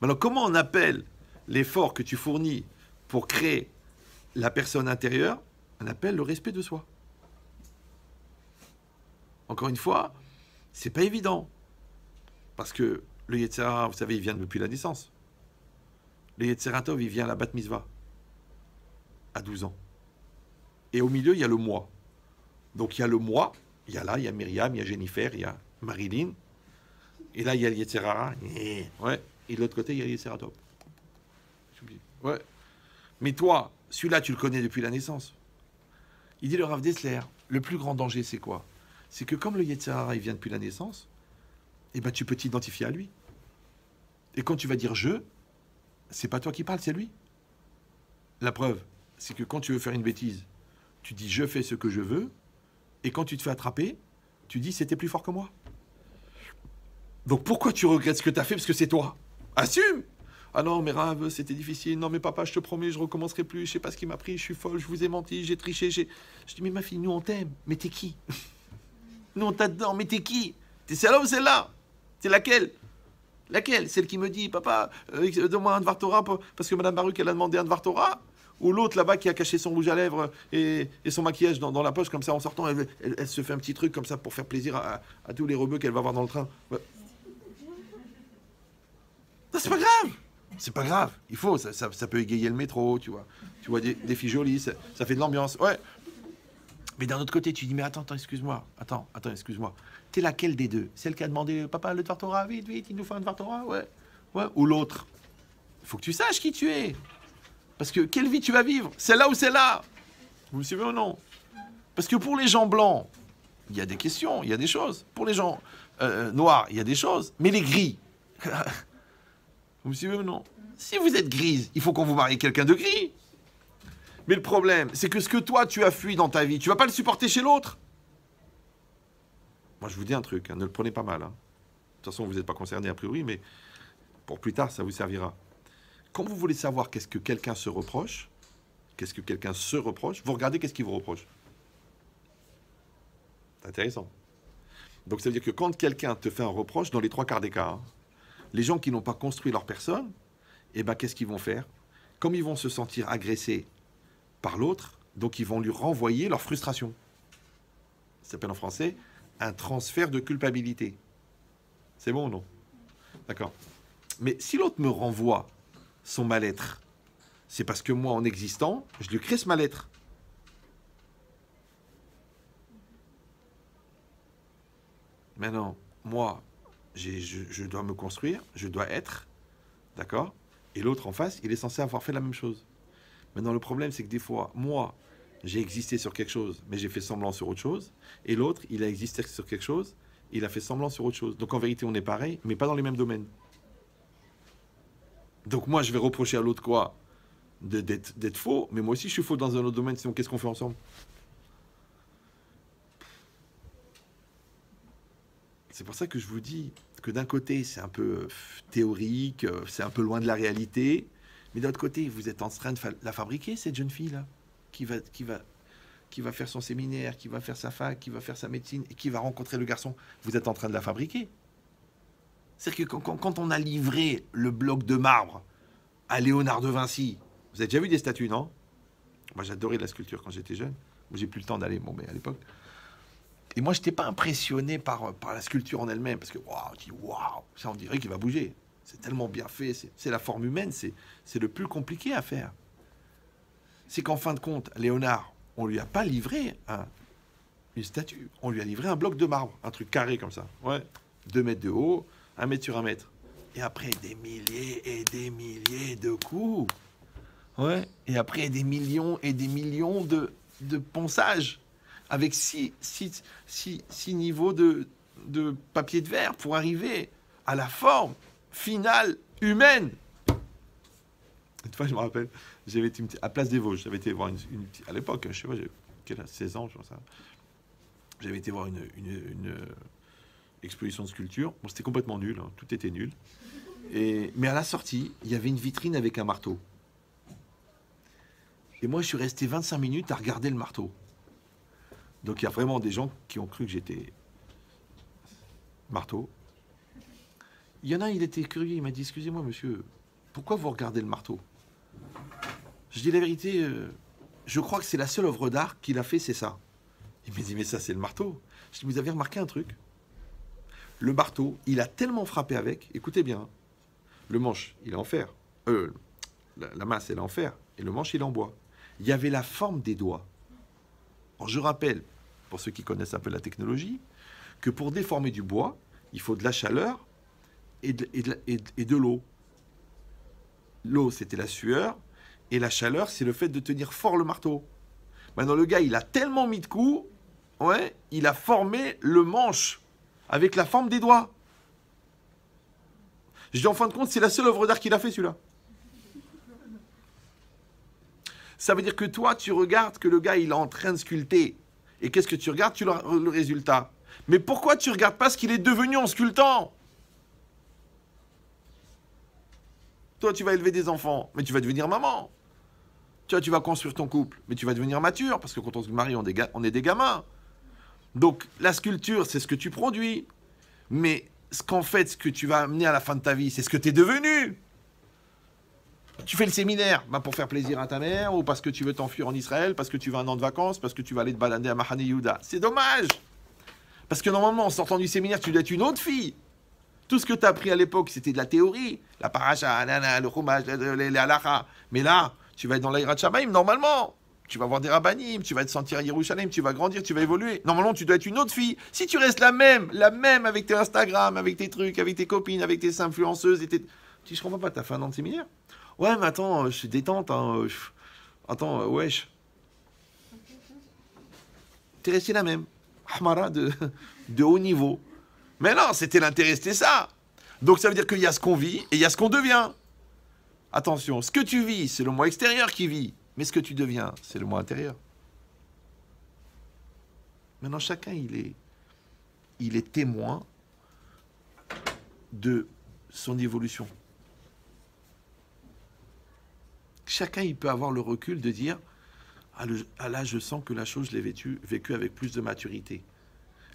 Maintenant, comment on appelle l'effort que tu fournis pour créer la personne intérieure? On appelle le respect de soi. Encore une fois, c'est pas évident. Parce que le Yetzer Hara, vous savez, il vient depuis la naissance. Le Yetzer Hara Tov, il vient à la Bat Mitzvah, à 12 ans. Et au milieu, il y a le moi. Donc il y a le moi, il y a Myriam, il y a Jennifer, il y a Marilyn. Et là, il y a le Yetzer Hara. Ouais. Et de l'autre côté, il y a le Yetzer Hara Tov. Ouais. Mais toi, celui-là, tu le connais depuis la naissance. Il dit le Rav Dessler, le plus grand danger, c'est quoi? C'est que comme le Yetzer Hara, il vient depuis la naissance, eh ben, tu peux t'identifier à lui. Et quand tu vas dire « je », c'est pas toi qui parles, c'est lui. La preuve, c'est que quand tu veux faire une bêtise, tu dis « je fais ce que je veux », et quand tu te fais attraper, tu dis « c'était plus fort que moi ». Donc pourquoi tu regrettes ce que tu as fait? Parce que c'est toi. Assume! Ah non, mais Rav, c'était difficile. Non, mais papa, je te promets, je recommencerai plus. Je sais pas ce qui m'a pris. Je suis folle. Je vous ai menti. J'ai triché. Je dis, mais ma fille, nous, on t'aime. Mais t'es qui? Nous, on t'adore. Mais t'es qui? T'es celle-là ou celle-là? C'est laquelle? Laquelle? Celle qui me dit, papa, donne-moi un Dvar Torah parce que Madame Baruch, elle a demandé un Dvar Torah? Ou l'autre là-bas qui a caché son rouge à lèvres et son maquillage dans la poche, comme ça, en sortant, elle se fait un petit truc comme ça pour faire plaisir à tous les rebeux qu'elle va voir dans le train. Ouais. Non, c'est pas grave. C'est pas grave, il faut, ça peut égayer le métro, tu vois. Tu vois des filles jolies, ça fait de l'ambiance, ouais. Mais d'un autre côté, tu dis, mais attends, excuse-moi, excuse-moi. T'es laquelle des deux? Celle qui a demandé, papa, le Dvar Torah, vite, il nous faut un Dvar Torah, ouais. Ou l'autre? Il faut que tu saches qui tu es. Parce que quelle vie tu vas vivre? Celle-là ou celle-là? Vous me suivez ou non? Parce que pour les gens blancs, il y a des questions, il y a des choses. Pour les gens noirs, il y a des choses. Mais les gris... Vous me suivez ou non? Si vous êtes grise, il faut qu'on vous marie quelqu'un de gris. Mais le problème, c'est que ce que toi, tu as fui dans ta vie, tu vas pas le supporter chez l'autre. Moi, je vous dis un truc, hein, ne le prenez pas mal. Hein. De toute façon, vous n'êtes pas concerné a priori, mais pour plus tard, ça vous servira. Quand vous voulez savoir qu'est-ce que quelqu'un se reproche, vous regardez qu'est-ce qu'il vous reproche. C'est intéressant. Donc, ça veut dire que quand quelqu'un te fait un reproche, dans les 3 quarts des cas, hein, les gens qui n'ont pas construit leur personne, eh ben, qu'est-ce qu'ils vont faire? Comme ils vont se sentir agressés par l'autre, donc ils vont lui renvoyer leur frustration. Ça s'appelle en français un transfert de culpabilité. C'est bon ou non? D'accord. Mais si l'autre me renvoie son mal-être, c'est parce que moi, en existant, je lui crée ce mal-être. Maintenant, moi, je dois me construire, je dois être, d'accord? Et l'autre en face, il est censé avoir fait la même chose. Maintenant, le problème, c'est que des fois, moi, j'ai existé sur quelque chose, mais j'ai fait semblant sur autre chose. Et l'autre, il a existé sur quelque chose, il a fait semblant sur autre chose. Donc en vérité, on est pareil, mais pas dans les mêmes domaines. Donc moi, je vais reprocher à l'autre quoi? D'être faux, mais moi aussi, je suis faux dans un autre domaine, sinon qu'est-ce qu'on fait ensemble? C'est pour ça que je vous dis que d'un côté, c'est un peu théorique, c'est un peu loin de la réalité, mais d'un autre côté, vous êtes en train de la fabriquer, cette jeune fille-là, qui va faire son séminaire, qui va faire sa fac, qui va faire sa médecine, et qui va rencontrer le garçon. Vous êtes en train de la fabriquer. C'est-à-dire que quand on a livré le bloc de marbre à Léonard de Vinci, vous avez déjà vu des statues, non? Moi, j'adorais la sculpture quand j'étais jeune. Moi, j'ai plus le temps d'aller, bon, mais à l'époque... Et moi, je n'étais pas impressionné par la sculpture en elle-même, parce que, waouh, ça, on dirait qu'il va bouger. C'est tellement bien fait, c'est la forme humaine, c'est le plus compliqué à faire. c'est qu'en fin de compte, Léonard, on lui a pas livré une statue. On lui a livré un bloc de marbre, un truc carré comme ça. Ouais, 2 mètres de haut, 1 mètre sur 1 mètre. Et après, des milliers et des milliers de coups. Ouais, et après, des millions et des millions de ponçages. Avec 6 niveaux de papier de verre pour arriver à la forme finale humaine. Une fois, je me rappelle, j'avais été à Place des Vosges, j'avais été voir à l'époque, je sais pas, j'avais 16 ans, je pense. J'avais été voir une exposition de sculpture. Bon, c'était complètement nul, hein, tout était nul. Mais à la sortie, il y avait une vitrine avec un marteau. Et moi, je suis resté 25 minutes à regarder le marteau. Donc, il y a vraiment des gens qui ont cru que j'étais marteau. Il y en a, il était curieux, il m'a dit, excusez-moi, monsieur, pourquoi vous regardez le marteau? Je dis la vérité, je crois que c'est la seule œuvre d'art qu'il a fait, c'est ça. Il m'a dit, mais ça, c'est le marteau. Je dis, vous avez remarqué un truc? Le marteau, il a tellement frappé avec, écoutez bien, le manche, il est en fer. La masse, elle est en fer, et le manche, il est en bois. Il y avait la forme des doigts. Alors, je rappelle, pour ceux qui connaissent un peu la technologie, que pour déformer du bois, il faut de la chaleur et de l'eau. L'eau, c'était la sueur, et la chaleur, c'est le fait de tenir fort le marteau. Maintenant, le gars, il a tellement mis de coups, ouais, il a formé le manche avec la forme des doigts. Je dis, en fin de compte, c'est la seule œuvre d'art qu'il a fait, celui-là. Ça veut dire que toi, tu regardes que le gars, il est en train de sculpter. Et qu'est-ce que tu regardes? Tu le résultat. Mais pourquoi tu ne regardes pas ce qu'il est devenu en sculptant? Toi, tu vas élever des enfants, mais tu vas devenir maman. Tu vas construire ton couple, mais tu vas devenir mature, parce que quand on se marie, on est des gamins. Donc, la sculpture, c'est ce que tu produis. Mais ce ce que tu vas amener à la fin de ta vie, c'est ce que tu es devenu. Tu fais le séminaire pour faire plaisir à ta mère, ou parce que tu veux t'enfuir en Israël, parce que tu veux un an de vacances, parce que tu vas aller te balader à Mahane Yehuda. C'est dommage. Parce que normalement, en sortant du séminaire, tu dois être une autre fille. Tout ce que tu as appris à l'époque, c'était de la théorie. La paracha, le chumash, les halakha. Mais là, tu vas être dans l'Aïrat Shamayim, normalement. Tu vas voir des rabbanim, tu vas te sentir à Yerushalayim, tu vas grandir, tu vas évoluer. Normalement, tu dois être une autre fille. Si tu restes la même avec tes Instagram, avec tes trucs, avec tes copines, avec tes influenceuses, je comprends pas, t'as fait un an de séminaire? Ouais, mais attends, je suis détente, hein. Attends, wesh. T'es resté la même. Ahmara de haut niveau. Mais non, c'était l'intérêt, c'était ça. Donc ça veut dire qu'il y a ce qu'on vit et il y a ce qu'on devient. Attention, ce que tu vis, c'est le moi extérieur qui vit. Mais ce que tu deviens, c'est le moi intérieur. Maintenant, chacun, il est témoin de son évolution. Chacun, il peut avoir le recul de dire là, je sens que la chose, je l'ai vécue avec plus de maturité.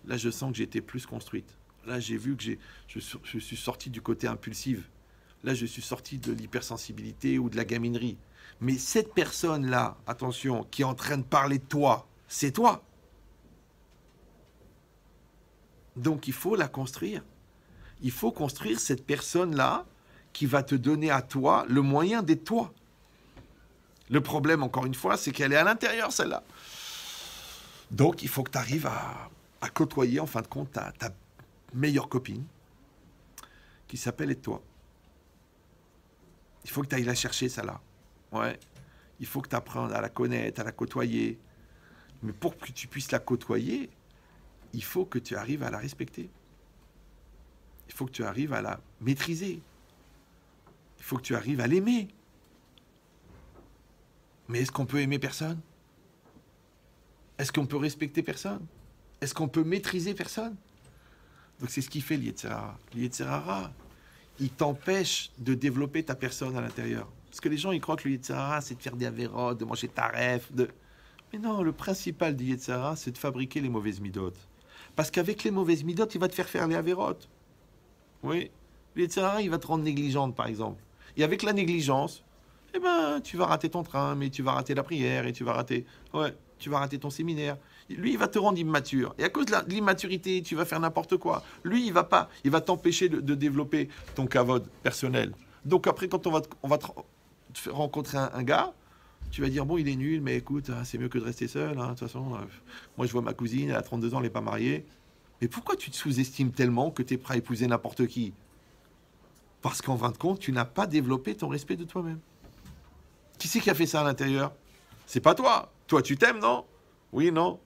Là, je sens que j'étais plus construite. Là, j'ai vu que je suis sorti du côté impulsif. Là, je suis sorti de l'hypersensibilité ou de la gaminerie. Mais cette personne-là, attention, qui est en train de parler de toi, c'est toi. Donc, il faut la construire. Il faut construire cette personne-là qui va te donner à toi le moyen d'être toi. Le problème, encore une fois, c'est qu'elle est à l'intérieur, celle-là. Donc, il faut que tu arrives à côtoyer, en fin de compte, ta meilleure copine, qui s'appelle toi. Il faut que tu ailles la chercher, celle-là. Ouais. Il faut que tu apprennes à la connaître, à la côtoyer. Mais pour que tu puisses la côtoyer, il faut que tu arrives à la respecter. Il faut que tu arrives à la maîtriser. Il faut que tu arrives à l'aimer. Mais est-ce qu'on peut aimer personne? Est-ce qu'on peut respecter personne? Est-ce qu'on peut maîtriser personne? Donc c'est ce qui fait l'Yetzer Hara. L'Yetzer Hara, il t'empêche de développer ta personne à l'intérieur. Parce que les gens, ils croient que le Yetzer Hara, c'est de faire des avérotes, de manger taref, Mais non, le principal du Yetzer Hara, c'est de fabriquer les mauvaises midotes. Parce qu'avec les mauvaises midotes, il va te faire les avérotes. Oui. Le Yetzer Hara, il va te rendre négligente, par exemple. Et avec la négligence, eh ben, tu vas rater ton train, mais tu vas rater la prière, et tu vas rater ton séminaire. Lui, il va te rendre immature. Et à cause de l'immaturité, tu vas faire n'importe quoi. Lui, il va t'empêcher de développer ton kavod personnel. Donc après, quand on va te rencontrer un gars, Tu vas dire, bon, il est nul, mais écoute, c'est mieux que de rester seul. De toute façon, moi, je vois ma cousine, elle a 32 ans, elle n'est pas mariée. Mais pourquoi tu te sous-estimes tellement que tu es prêt à épouser n'importe qui? Parce qu'en fin de compte, tu n'as pas développé ton respect de toi-même. Qui c'est qui a fait ça à l'intérieur? C'est pas toi. Toi, tu t'aimes, non? Oui, non?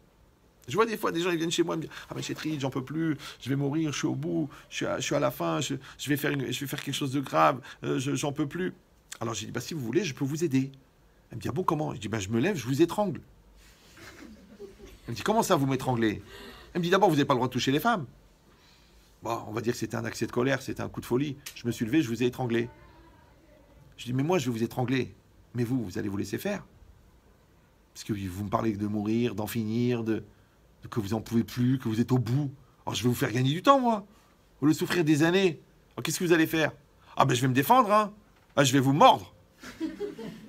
Je vois des fois des gens, ils viennent chez moi et me dire, ah mais chérie, j'en peux plus, je vais mourir, je suis au bout, je suis à la fin, je vais faire quelque chose de grave, j'en peux plus. Alors j'ai dit, bah si vous voulez, je peux vous aider. Elle me dit, ah bon, comment? Je dis, bah je me lève, je vous étrangle. Elle me dit, comment ça, vous m'étranglez? Elle me dit, d'abord, vous n'avez pas le droit de toucher les femmes. Bon, on va dire que c'était un accès de colère, c'était un coup de folie. Je me suis levé, je vous ai étranglé. Je dis, mais moi, je vais vous étrangler. Mais vous allez vous laisser faire. Parce que vous me parlez de mourir, d'en finir, que vous en pouvez plus, que vous êtes au bout. Alors, je vais vous faire gagner du temps, moi. Au lieu de souffrir des années. Alors, qu'est-ce que vous allez faire? Ah, ben, je vais me défendre, hein. Ah, je vais vous mordre.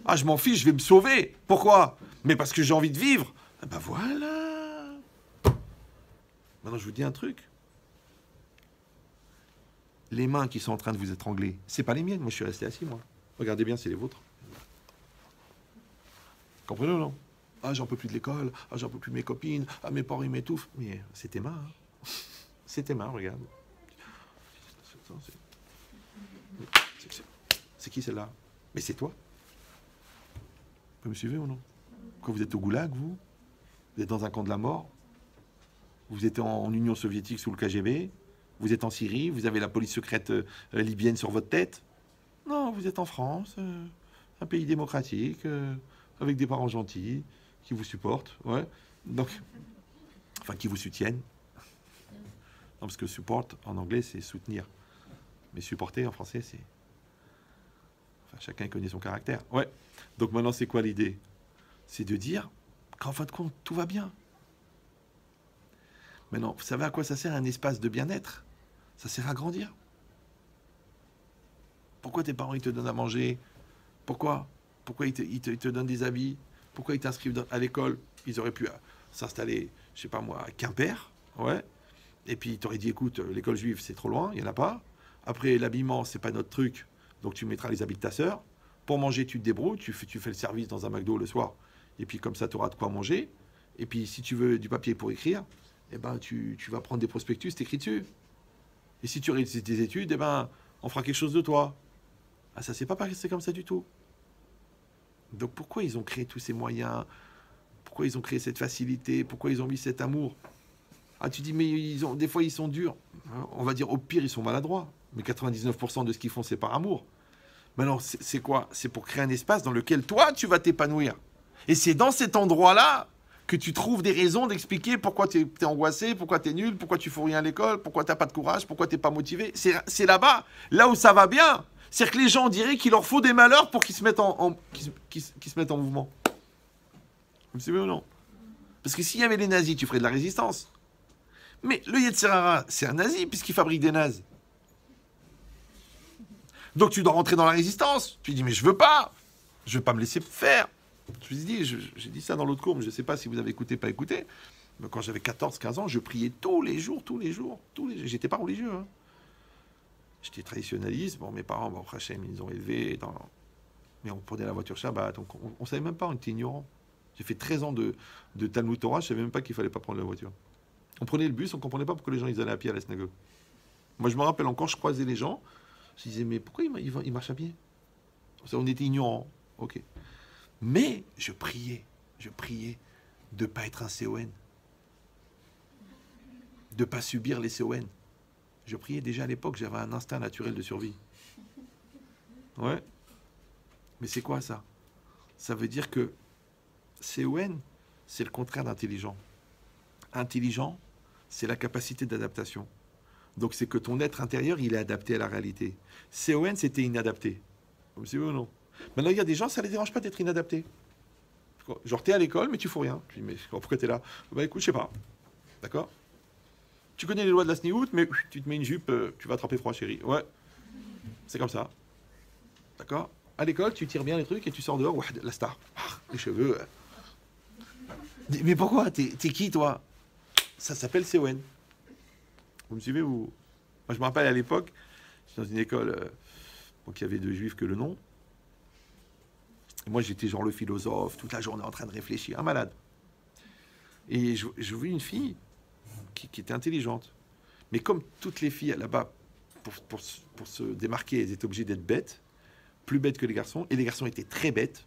Ah, je m'en fiche, je vais me sauver. Pourquoi? Mais parce que j'ai envie de vivre. Ah, ben voilà. Maintenant, je vous dis un truc. Les mains qui sont en train de vous étrangler, c'est pas les miennes. Moi, je suis resté assis, moi. Regardez bien, c'est les vôtres. Comprenez ou non? Ah, j'en peux plus de l'école. Ah, j'en peux plus de mes copines. Ah, mes parents, ils m'étouffent. Mais c'est tes mains. Hein. C'est tes mains, regarde. C'est qui celle-là? Mais c'est toi. Vous me suivez ou non? Quand vous êtes au goulag, vous êtes dans un camp de la mort. Vous êtes en Union soviétique sous le KGB. Vous êtes en Syrie. Vous avez la police secrète libyenne sur votre tête. Non, vous êtes en France, un pays démocratique, avec des parents gentils, qui vous supportent, ouais. Donc, enfin, qui vous soutiennent. Non, parce que support, en anglais, c'est soutenir. Mais supporter, en français, c'est... Enfin, chacun connaît son caractère. Ouais. Donc maintenant, c'est quoi l'idée? C'est de dire qu'en fin de compte, tout va bien. Maintenant, vous savez à quoi ça sert un espace de bien-être? Ça sert à grandir. Pourquoi tes parents, ils te donnent à manger? Pourquoi ils te donnent des habits? Pourquoi ils t'inscrivent à l'école? Ils auraient pu s'installer, je sais pas moi, à Quimper, ouais. Et puis, ils t'auraient dit, écoute, l'école juive, c'est trop loin, il n'y en a pas. Après, l'habillement, c'est pas notre truc, donc tu mettras les habits de ta sœur. Pour manger, tu te débrouilles, tu fais le service dans un McDo le soir. Et puis, comme ça, tu auras de quoi manger. Et puis, si tu veux du papier pour écrire, eh ben, tu vas prendre des prospectus, t'écris dessus. Et si tu réussis tes études, eh ben, on fera quelque chose de toi. Ah, ça s'est pas passé comme ça du tout. Donc pourquoi ils ont créé tous ces moyens? Pourquoi ils ont créé cette facilité? Pourquoi ils ont mis cet amour? Ah, tu dis, mais des fois ils sont durs. On va dire, au pire, ils sont maladroits. Mais 99% de ce qu'ils font, c'est par amour. Maintenant, c'est quoi? C'est pour créer un espace dans lequel toi, tu vas t'épanouir. Et c'est dans cet endroit-là que tu trouves des raisons d'expliquer pourquoi tu es angoissé, pourquoi tu es nul, pourquoi tu fous rien à l'école, pourquoi tu n'as pas de courage, pourquoi tu n'es pas motivé. C'est là-bas, là où ça va bien. C'est-à-dire que les gens diraient qu'il leur faut des malheurs pour qu'ils se mettent qu'ils se mettent en mouvement. Vous me suivez ou non? Parce que s'il y avait les nazis, tu ferais de la résistance. Mais le Yetzer Hara, c'est un nazi puisqu'il fabrique des nazes. Donc tu dois rentrer dans la résistance. Tu dis, mais je veux pas me laisser faire. Je vous ai dit, j'ai dit ça dans l'autre cours, mais je ne sais pas si vous avez écouté, pas écouté. Mais quand j'avais 14-15 ans, je priais tous les jours. J'étais pas religieux, hein. J'étais traditionnaliste. Bon, mes parents, bon, Hachem, ils nous ont élevés. Mais on prenait la voiture Shabbat. Donc on ne savait même pas, on était ignorants. J'ai fait 13 ans de Talmud Torah, je ne savais même pas qu'il ne fallait pas prendre la voiture. On prenait le bus, on ne comprenait pas pourquoi les gens ils allaient à pied à la synagogue. Moi, je me rappelle encore, je croisais les gens. Je disais, mais pourquoi ils marchent à pied? On était ignorants. Ok. Mais je priais de ne pas être un CON. De ne pas subir les CON. Je priais déjà à l'époque, j'avais un instinct naturel de survie. Ouais. Mais c'est quoi ça? Ça veut dire que CON, c'est le contraire d'intelligent. Intelligent, c'est la capacité d'adaptation. Donc c'est que ton être intérieur, il est adapté à la réalité. CON, c'était inadapté. Vous savez ou non? Maintenant, il y a des gens, ça ne les dérange pas d'être inadaptés. Genre, t'es à l'école, mais tu fous rien. Je dis, mais pourquoi t'es là? Bah écoute, je sais pas. D'accord? Tu connais les lois de la sniout, mais tu te mets une jupe, tu vas attraper froid, chérie. Ouais. C'est comme ça. D'accord? À l'école, tu tires bien les trucs et tu sors dehors. Ouais, la star. Ah, les cheveux. Mais pourquoi? T'es qui, toi? Ça s'appelle CON. Vous me suivez ou... Moi, je me rappelle à l'époque, j'étais dans une école qui avait de juifs que le nom. Et moi, j'étais genre le philosophe, toute la journée en train de réfléchir, un malade. Et je vis une fille qui était intelligente. Mais comme toutes les filles là-bas, pour se démarquer, elles étaient obligées d'être bêtes, plus bêtes que les garçons, et les garçons étaient très bêtes.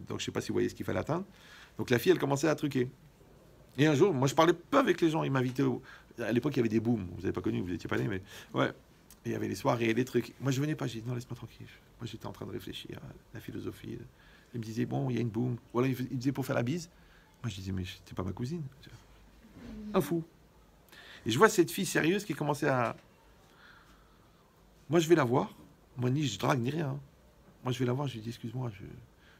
Donc je ne sais pas si vous voyez ce qu'il fallait atteindre. Donc la fille, elle commençait à truquer. Et un jour, moi je parlais pas avec les gens, ils m'invitaient à l'époque il y avait des booms, vous n'avez pas connu, vous n'étiez pas né, mais ouais. Et il y avait les soirées et les trucs. Moi je venais pas, j'ai dit non, laisse-moi tranquille. Moi j'étais en train de réfléchir à la philosophie. Il me disait bon, il y a une boom. Voilà, il disait pour faire la bise. Moi je disais mais t'es pas ma cousine. Un fou. Et je vois cette fille sérieuse qui commençait à... Moi je vais la voir. Moi ni je drague ni rien. Moi je vais la voir, je lui dis excuse-moi,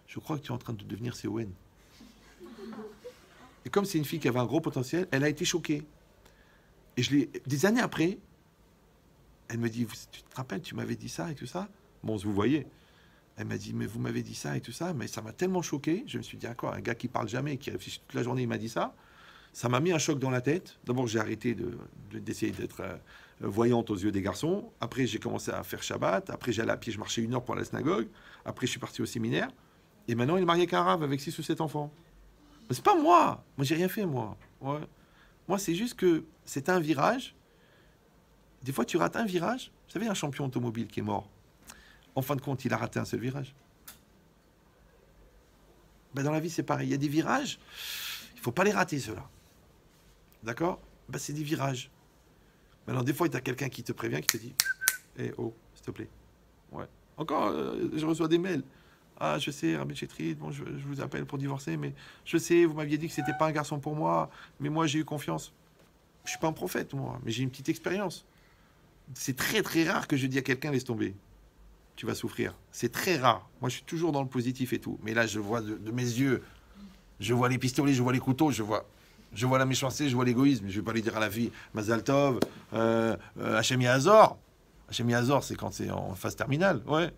je crois que tu es en train de devenir CON. Et comme c'est une fille qui avait un gros potentiel, elle a été choquée. Et des années après, elle me dit, tu te rappelles, tu m'avais dit ça et tout ça. Bon, vous voyez. Elle m'a dit, mais vous m'avez dit ça et tout ça, mais ça m'a tellement choqué. Je me suis dit, ah quoi, un gars qui parle jamais, qui réfléchit toute la journée, il m'a dit ça. Ça m'a mis un choc dans la tête. D'abord, j'ai arrêté d'essayer d'être voyante aux yeux des garçons. Après, j'ai commencé à faire Shabbat. Après, j'allais à pied, je marchais 1 heure pour aller à la synagogue. Après, je suis parti au séminaire. Et maintenant, il est marié avec un arabe avec 6 ou 7 enfants. Mais c'est pas moi. Moi, j'ai rien fait, moi. Ouais. Moi, c'est juste que c'est un virage. Des fois, tu rates un virage. Vous savez, un champion automobile qui est mort. En fin de compte, il a raté un seul virage. Ben, dans la vie, c'est pareil. Il y a des virages, il ne faut pas les rater, ceux-là. D'accord? Ben, c'est des virages. Maintenant, des fois, tu as quelqu'un qui te prévient, qui te dit hey, oh, s'il te plaît. Ouais. Encore, je reçois des mails. Ah, je sais, Rabbi Chetrit, bon, je vous appelle pour divorcer, mais je sais, vous m'aviez dit que c'était pas un garçon pour moi, mais moi, j'ai eu confiance. Je suis pas un prophète, moi, mais j'ai une petite expérience. C'est très, très rare que je dis à quelqu'un, laisse tomber. Tu vas souffrir. C'est très rare. Moi, je suis toujours dans le positif et tout. Mais là, je vois de mes yeux, je vois les pistolets, je vois les couteaux, je vois la méchanceté, je vois l'égoïsme. Je vais pas aller dire à la fille, Mazal Tov, Hachem Yazor. Hachem Yazor, c'est quand c'est en phase terminale, ouais.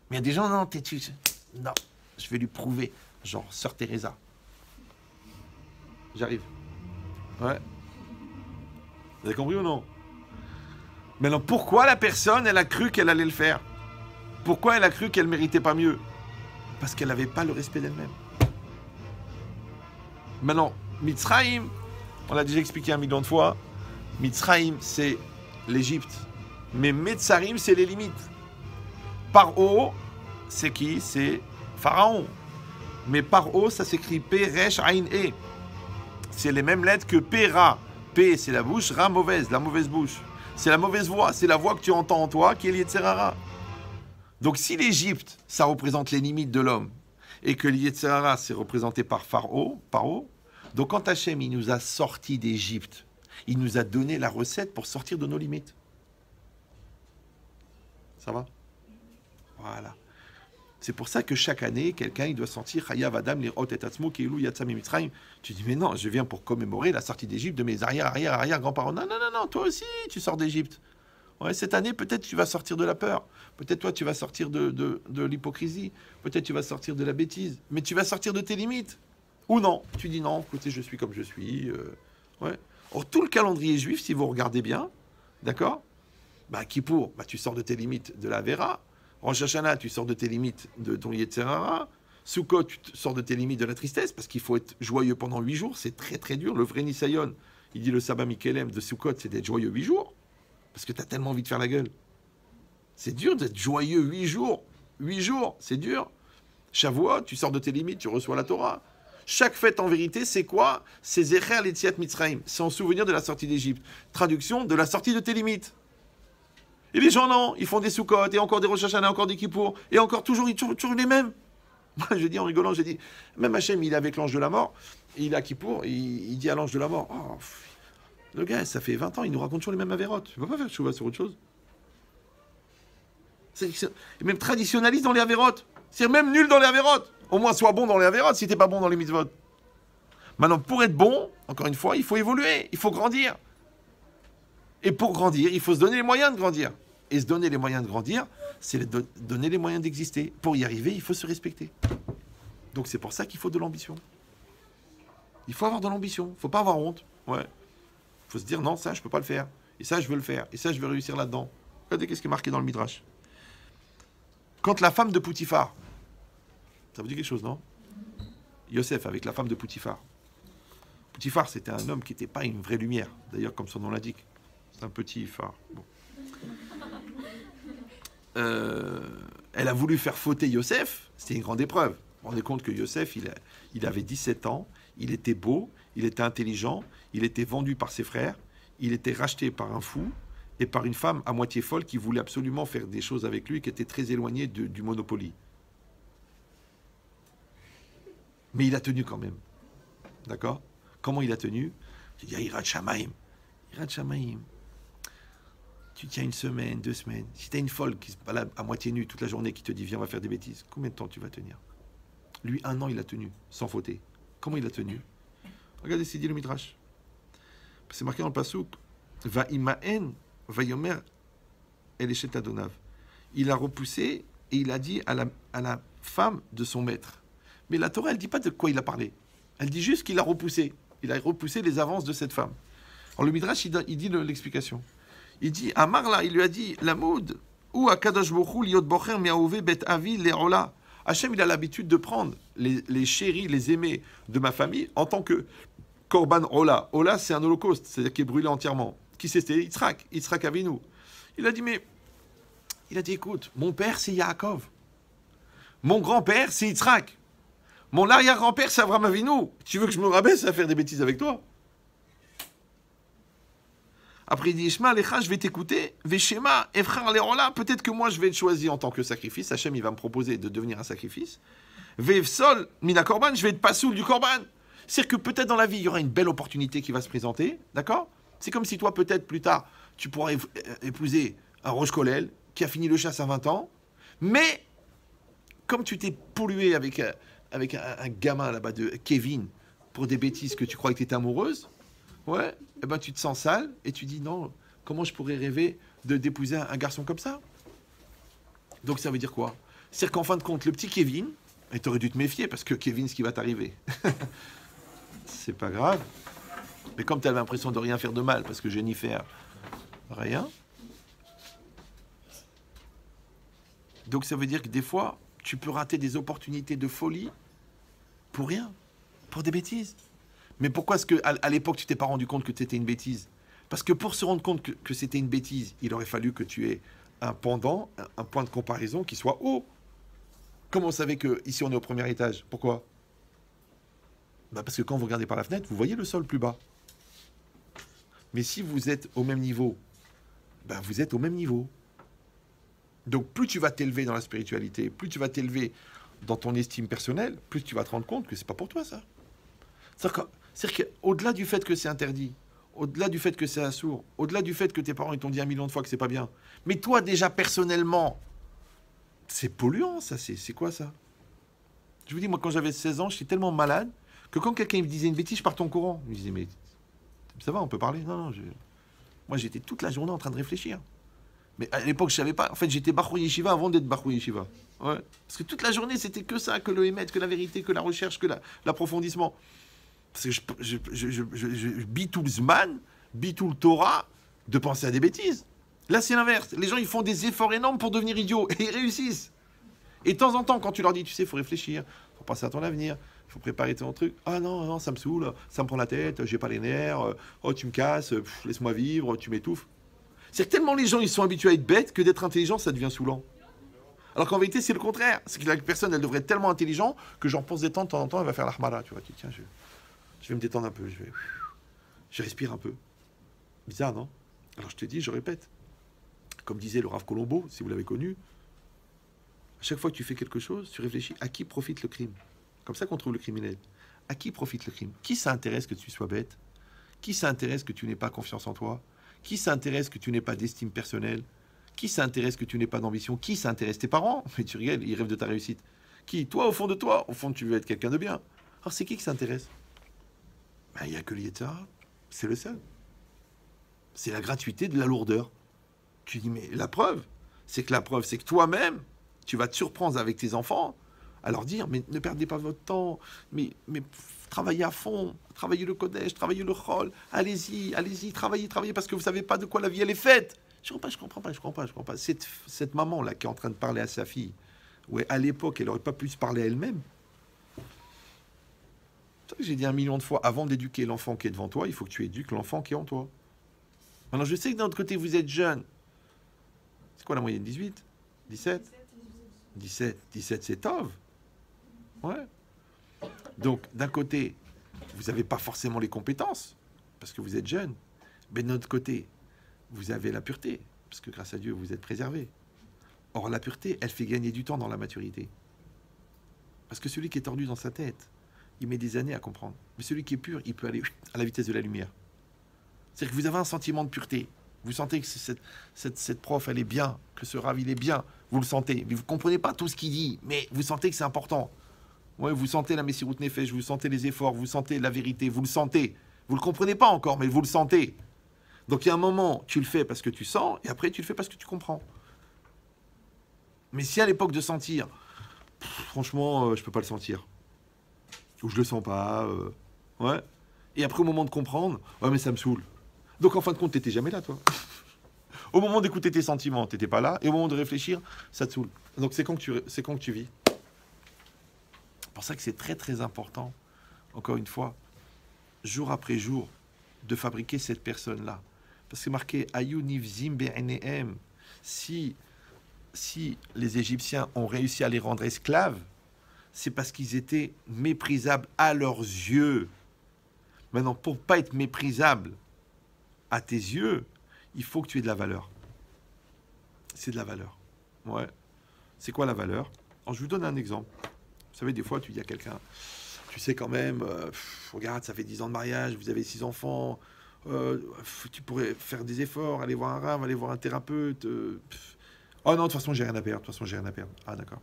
Mais il y a des gens, non, têtu. Non, je vais lui prouver. Genre, Sœur Teresa. J'arrive. Ouais. Vous avez compris ou non? Maintenant, pourquoi la personne, elle a cru qu'elle allait le faire? Pourquoi elle a cru qu'elle méritait pas mieux? Parce qu'elle n'avait pas le respect d'elle-même. Maintenant, Mitzrayim, on l'a déjà expliqué 1 million de fois, Mitzrayim, c'est l'Égypte. Mais Metzarim, c'est les limites. Paro, c'est qui? C'est Pharaon. Mais Paro, ça s'écrit P-Resh Ain E. C'est les mêmes lettres que P-Ra. P, c'est la bouche, Ra, mauvaise, la mauvaise bouche. C'est la mauvaise voix, c'est la voix que tu entends en toi qui est l'Yetzerara. Donc si l'Égypte, ça représente les limites de l'homme, et que l'Yetzerara, c'est représenté par Paro, donc quand Hachem, il nous a sortis d'Égypte, il nous a donné la recette pour sortir de nos limites. Ça va? Voilà. C'est pour ça que chaque année, quelqu'un, il doit sentir Chayav Adam Lirot et Atzmo Keilu Yatzam Mitzrayim. Tu dis, mais non, je viens pour commémorer la sortie d'Égypte de mes arrière-grands-parents. Non, toi aussi, tu sors d'Égypte. Ouais, cette année, peut-être tu vas sortir de la peur. Peut-être toi, tu vas sortir de l'hypocrisie. Peut-être tu vas sortir de la bêtise. Mais tu vas sortir de tes limites. Ou non. Tu dis, non, écoutez, je suis comme je suis. Ouais. Or, tout le calendrier juif, si vous regardez bien, d'accord? Bah, Kippour, bah, tu sors de tes limites de la Vera. Rosh Hashanah, tu sors de tes limites de ton Yetzerara. Sukkot, tu sors de tes limites de la tristesse, parce qu'il faut être joyeux pendant 8 jours. C'est très, très dur. Le vrai Nisayon, il dit le Sabbat Mikelem de Sukkot, c'est d'être joyeux 8 jours. Parce que tu as tellement envie de faire la gueule. C'est dur d'être joyeux 8 jours. 8 jours, c'est dur. Shavuot, tu sors de tes limites, tu reçois la Torah. Chaque fête, en vérité, c'est quoi? C'est Zecher Letziat Mitzrayim. C'est en souvenir de la sortie d'Égypte. Traduction, de la sortie de tes limites. Et les gens, non, ils font des Sukkot, et encore des Rosh Hashanah, encore des Kippour, et encore toujours les mêmes. Moi, je dis en rigolant, je dis, même Hachem, il est avec l'ange de la mort, et il a Kippour, et il dit à l'ange de la mort, oh, le gars, ça fait 20 ans, il nous raconte toujours les mêmes avérotes. Tu ne peux pas faire chouva sur autre chose. C'est même traditionnaliste dans les avérotes. C'est même nul dans les avérotes. Au moins, sois bon dans les avérotes si tu n'es pas bon dans les mitzvot. Maintenant, pour être bon, encore une fois, il faut évoluer, il faut grandir. Et pour grandir, il faut se donner les moyens de grandir. Et se donner les moyens de grandir, c'est donner les moyens d'exister. Pour y arriver, il faut se respecter. Donc c'est pour ça qu'il faut de l'ambition. Il faut avoir de l'ambition, il ne faut pas avoir honte. Ouais. Il faut se dire, non, ça, je ne peux pas le faire. Et ça, je veux le faire. Et ça, je veux réussir là-dedans. Regardez qu'est-ce qui est marqué dans le Midrash. Quand la femme de Poutifar, ça vous dit quelque chose, non? Yosef avec la femme de Poutifar. Poutifar, c'était un homme qui n'était pas une vraie lumière, d'ailleurs, comme son nom l'indique. C'est un petit phare. Bon. Elle a voulu faire fauter Yosef, c'était une grande épreuve. Vous vous rendez compte que Yosef, il avait 17 ans, il était beau, il était intelligent, il était vendu par ses frères, il était racheté par un fou et par une femme à moitié folle qui voulait absolument faire des choses avec lui qui étaient très éloignées du Monopoly. Mais il a tenu quand même. D'accord? Comment il a tenu? Il dit, Hirat Shamaim. Hirat Shamaim. Tu tiens une semaine, 2 semaines. Si tu as une folle qui se balade à moitié nue toute la journée, qui te dit, viens, on va faire des bêtises, combien de temps tu vas tenir? Lui, 1 an, il a tenu, sans fauter. Comment il a tenu? Regardez ce qu'il dit le Midrash. C'est marqué dans le Passouk. Va imaen, va yomer, el eshet adonav. Il a repoussé et il a dit à la femme de son maître. Mais la Torah, elle ne dit pas de quoi il a parlé. Elle dit juste qu'il a repoussé. Il a repoussé les avances de cette femme. Alors le Midrash, il dit l'explication. Il dit, Amarla, il lui a dit, la moud, ou à Kadosh Bochou, liot bocher, miaouvé, bet avi, lerola. Hachem, il a l'habitude de prendre les chéris, les aimés de ma famille en tant que korban ola. Ola, c'est un holocauste, c'est-à-dire qui est brûlé entièrement. Qui c'était? Yitzhak Avinu. Il a dit, écoute, mon père, c'est Yaakov. Mon grand-père, c'est Yitzhak. Mon arrière-grand-père, c'est Abraham Avinu. Tu veux que je me rabaisse à faire des bêtises avec toi? Après, il dit, Ishma, Alecha, je vais t'écouter. Veshema, Efrar, Lerola, peut-être que moi, je vais être choisi en tant que sacrifice. Hachem, il va me proposer de devenir un sacrifice. Vevsol, Mina Korban, je vais être pas soul du Korban. C'est-à-dire que peut-être dans la vie, il y aura une belle opportunité qui va se présenter. D'accord? C'est comme si toi, peut-être plus tard, tu pourras épouser un Rosh Kolel qui a fini le chasse à 20 ans. Mais, comme tu t'es pollué avec un gamin là-bas de Kevin pour des bêtises que tu crois que tu étais amoureuse, ouais, eh ben tu te sens sale et tu dis non, comment je pourrais rêver d'épouser un garçon comme ça? Donc ça veut dire quoi? C'est-à-dire qu'en fin de compte, le petit Kevin, et tu aurais dû te méfier parce que Kevin, ce qui va t'arriver, c'est pas grave. Mais comme tu as l'impression de rien faire de mal parce que Jennifer, rien. Donc ça veut dire que des fois, tu peux rater des opportunités de folie pour rien, pour des bêtises. Mais pourquoi est-ce qu'à l'époque, tu t'es pas rendu compte que c'était une bêtise? Parce que pour se rendre compte que c'était une bêtise, il aurait fallu que tu aies un pendant, un point de comparaison qui soit haut. Comment on savait qu'ici, on est au premier étage? Pourquoi? Parce que quand vous regardez par la fenêtre, vous voyez le sol plus bas. Mais si vous êtes au même niveau, vous êtes au même niveau. Donc plus tu vas t'élever dans la spiritualité, plus tu vas t'élever dans ton estime personnelle, plus tu vas te rendre compte que c'est pas pour toi ça. C'est-à-dire qu'au-delà du fait que c'est interdit, au-delà du fait que c'est assourd, au-delà du fait que tes parents ils t'ont dit 1 million de fois que c'est pas bien, mais toi déjà personnellement, c'est polluant ça, c'est quoi ça? Je vous dis, moi quand j'avais 16 ans, j'étais tellement malade que quand quelqu'un me disait une bêtise, je partais en courant. Je me disais, mais ça va, on peut parler? Non, moi j'étais toute la journée en train de réfléchir. Mais à l'époque, je savais pas. En fait, j'étais Bachou Yeshiva avant d'être Bachou Yeshiva. Ouais. Parce que toute la journée, c'était que ça, que le émettre, que la vérité, que la recherche, que l'approfondissement. Parce que je bitoule Zman, bitoule Torah, de penser à des bêtises. Là, c'est l'inverse. Les gens, ils font des efforts énormes pour devenir idiots. Et ils réussissent. Et de temps en temps, quand tu leur dis, tu sais, il faut réfléchir, il faut penser à ton avenir, il faut préparer ton truc. Ah non, non, ça me saoule, ça me prend la tête, j'ai pas les nerfs, oh, tu me casses, laisse-moi vivre, tu m'étouffes. C'est que tellement les gens ils sont habitués à être bêtes que d'être intelligent ça devient saoulant. Alors qu'en vérité c'est le contraire. C'est que la personne elle devrait être tellement intelligente que j'en pense des temps de temps en temps elle va faire l'ahmara. Tu vois, tiens je vais me détendre un peu, je respire un peu. Bizarre non? Alors je te dis, je répète. Comme disait le Rav Colombo, si vous l'avez connu, à chaque fois que tu fais quelque chose, tu réfléchis à qui profite le crime. Comme ça qu'on trouve le criminel. À qui profite le crime? Qui ça intéresse que tu sois bête? Qui ça intéresse que tu n'aies pas confiance en toi? Qui s'intéresse que tu n'aies pas d'estime personnelle? Qui s'intéresse que tu n'aies pas d'ambition? Qui s'intéresse? Tes parents? Mais tu rigoles, ils rêvent de ta réussite. Qui? Toi, au fond de toi, au fond, tu veux être quelqu'un de bien. Alors, c'est qui s'intéresse? Il n'y a que l'Yetzirah. C'est le seul. C'est la gratuité de la lourdeur. Tu dis, mais la preuve, c'est que toi-même, tu vas te surprendre avec tes enfants à leur dire, mais ne perdez pas votre temps, mais travaillez à fond, travaillez le Kodesh, travaillez le Chol, allez-y, travaillez, parce que vous ne savez pas de quoi la vie elle est faite. Je comprends pas. Cette maman-là qui est en train de parler à sa fille, Ouais, à l'époque, elle n'aurait pas pu se parler à elle-même. C'est ça que j'ai dit 1 million de fois, avant d'éduquer l'enfant qui est devant toi, il faut que tu éduques l'enfant qui est en toi. Maintenant, je sais que d'un autre côté, vous êtes jeune. C'est quoi la moyenne? 18? 17? 17, c'est tov. Ouais. Donc, d'un côté, vous n'avez pas forcément les compétences, parce que vous êtes jeune. Mais de notre côté, vous avez la pureté, parce que grâce à Dieu, vous êtes préservé. Or, la pureté, elle fait gagner du temps dans la maturité. Parce que celui qui est tordu dans sa tête, il met des années à comprendre. Mais celui qui est pur, il peut aller à la vitesse de la lumière. C'est-à-dire que vous avez un sentiment de pureté. Vous sentez que cette prof, elle est bien, que ce rav, il est bien. Vous le sentez. Mais vous ne comprenez pas tout ce qu'il dit, mais vous sentez que c'est important. Ouais, vous sentez la Messirut Nefesh, vous sentez les efforts, vous sentez la vérité, vous le sentez. Vous ne le comprenez pas encore, mais vous le sentez. Donc il y a un moment, tu le fais parce que tu sens, et après tu le fais parce que tu comprends. Mais si à l'époque de sentir, franchement, je peux pas le sentir. Ou je le sens pas. Ouais. Et après, au moment de comprendre, ouais, mais ça me saoule. Donc en fin de compte, t'étais jamais là, toi. Au moment d'écouter tes sentiments, t'étais pas là. Et au moment de réfléchir, ça te saoule. Donc c'est quand que tu vis. C'est pour ça que c'est très très important, encore une fois, jour après jour, de fabriquer cette personne-là. Parce que c'est marqué Ayu nivzim be'enehem. Si les Égyptiens ont réussi à les rendre esclaves, c'est parce qu'ils étaient méprisables à leurs yeux. Maintenant, pour pas être méprisable à tes yeux, il faut que tu aies de la valeur. C'est de la valeur. Ouais. C'est quoi la valeur? Alors, je vous donne un exemple. Vous savez, des fois, tu dis à quelqu'un, tu sais quand même, regarde, ça fait 10 ans de mariage, vous avez 6 enfants, tu pourrais faire des efforts, aller voir un rave, aller voir un thérapeute. Oh non, de toute façon, j'ai rien à perdre. De toute façon, j'ai rien à perdre. Ah, d'accord.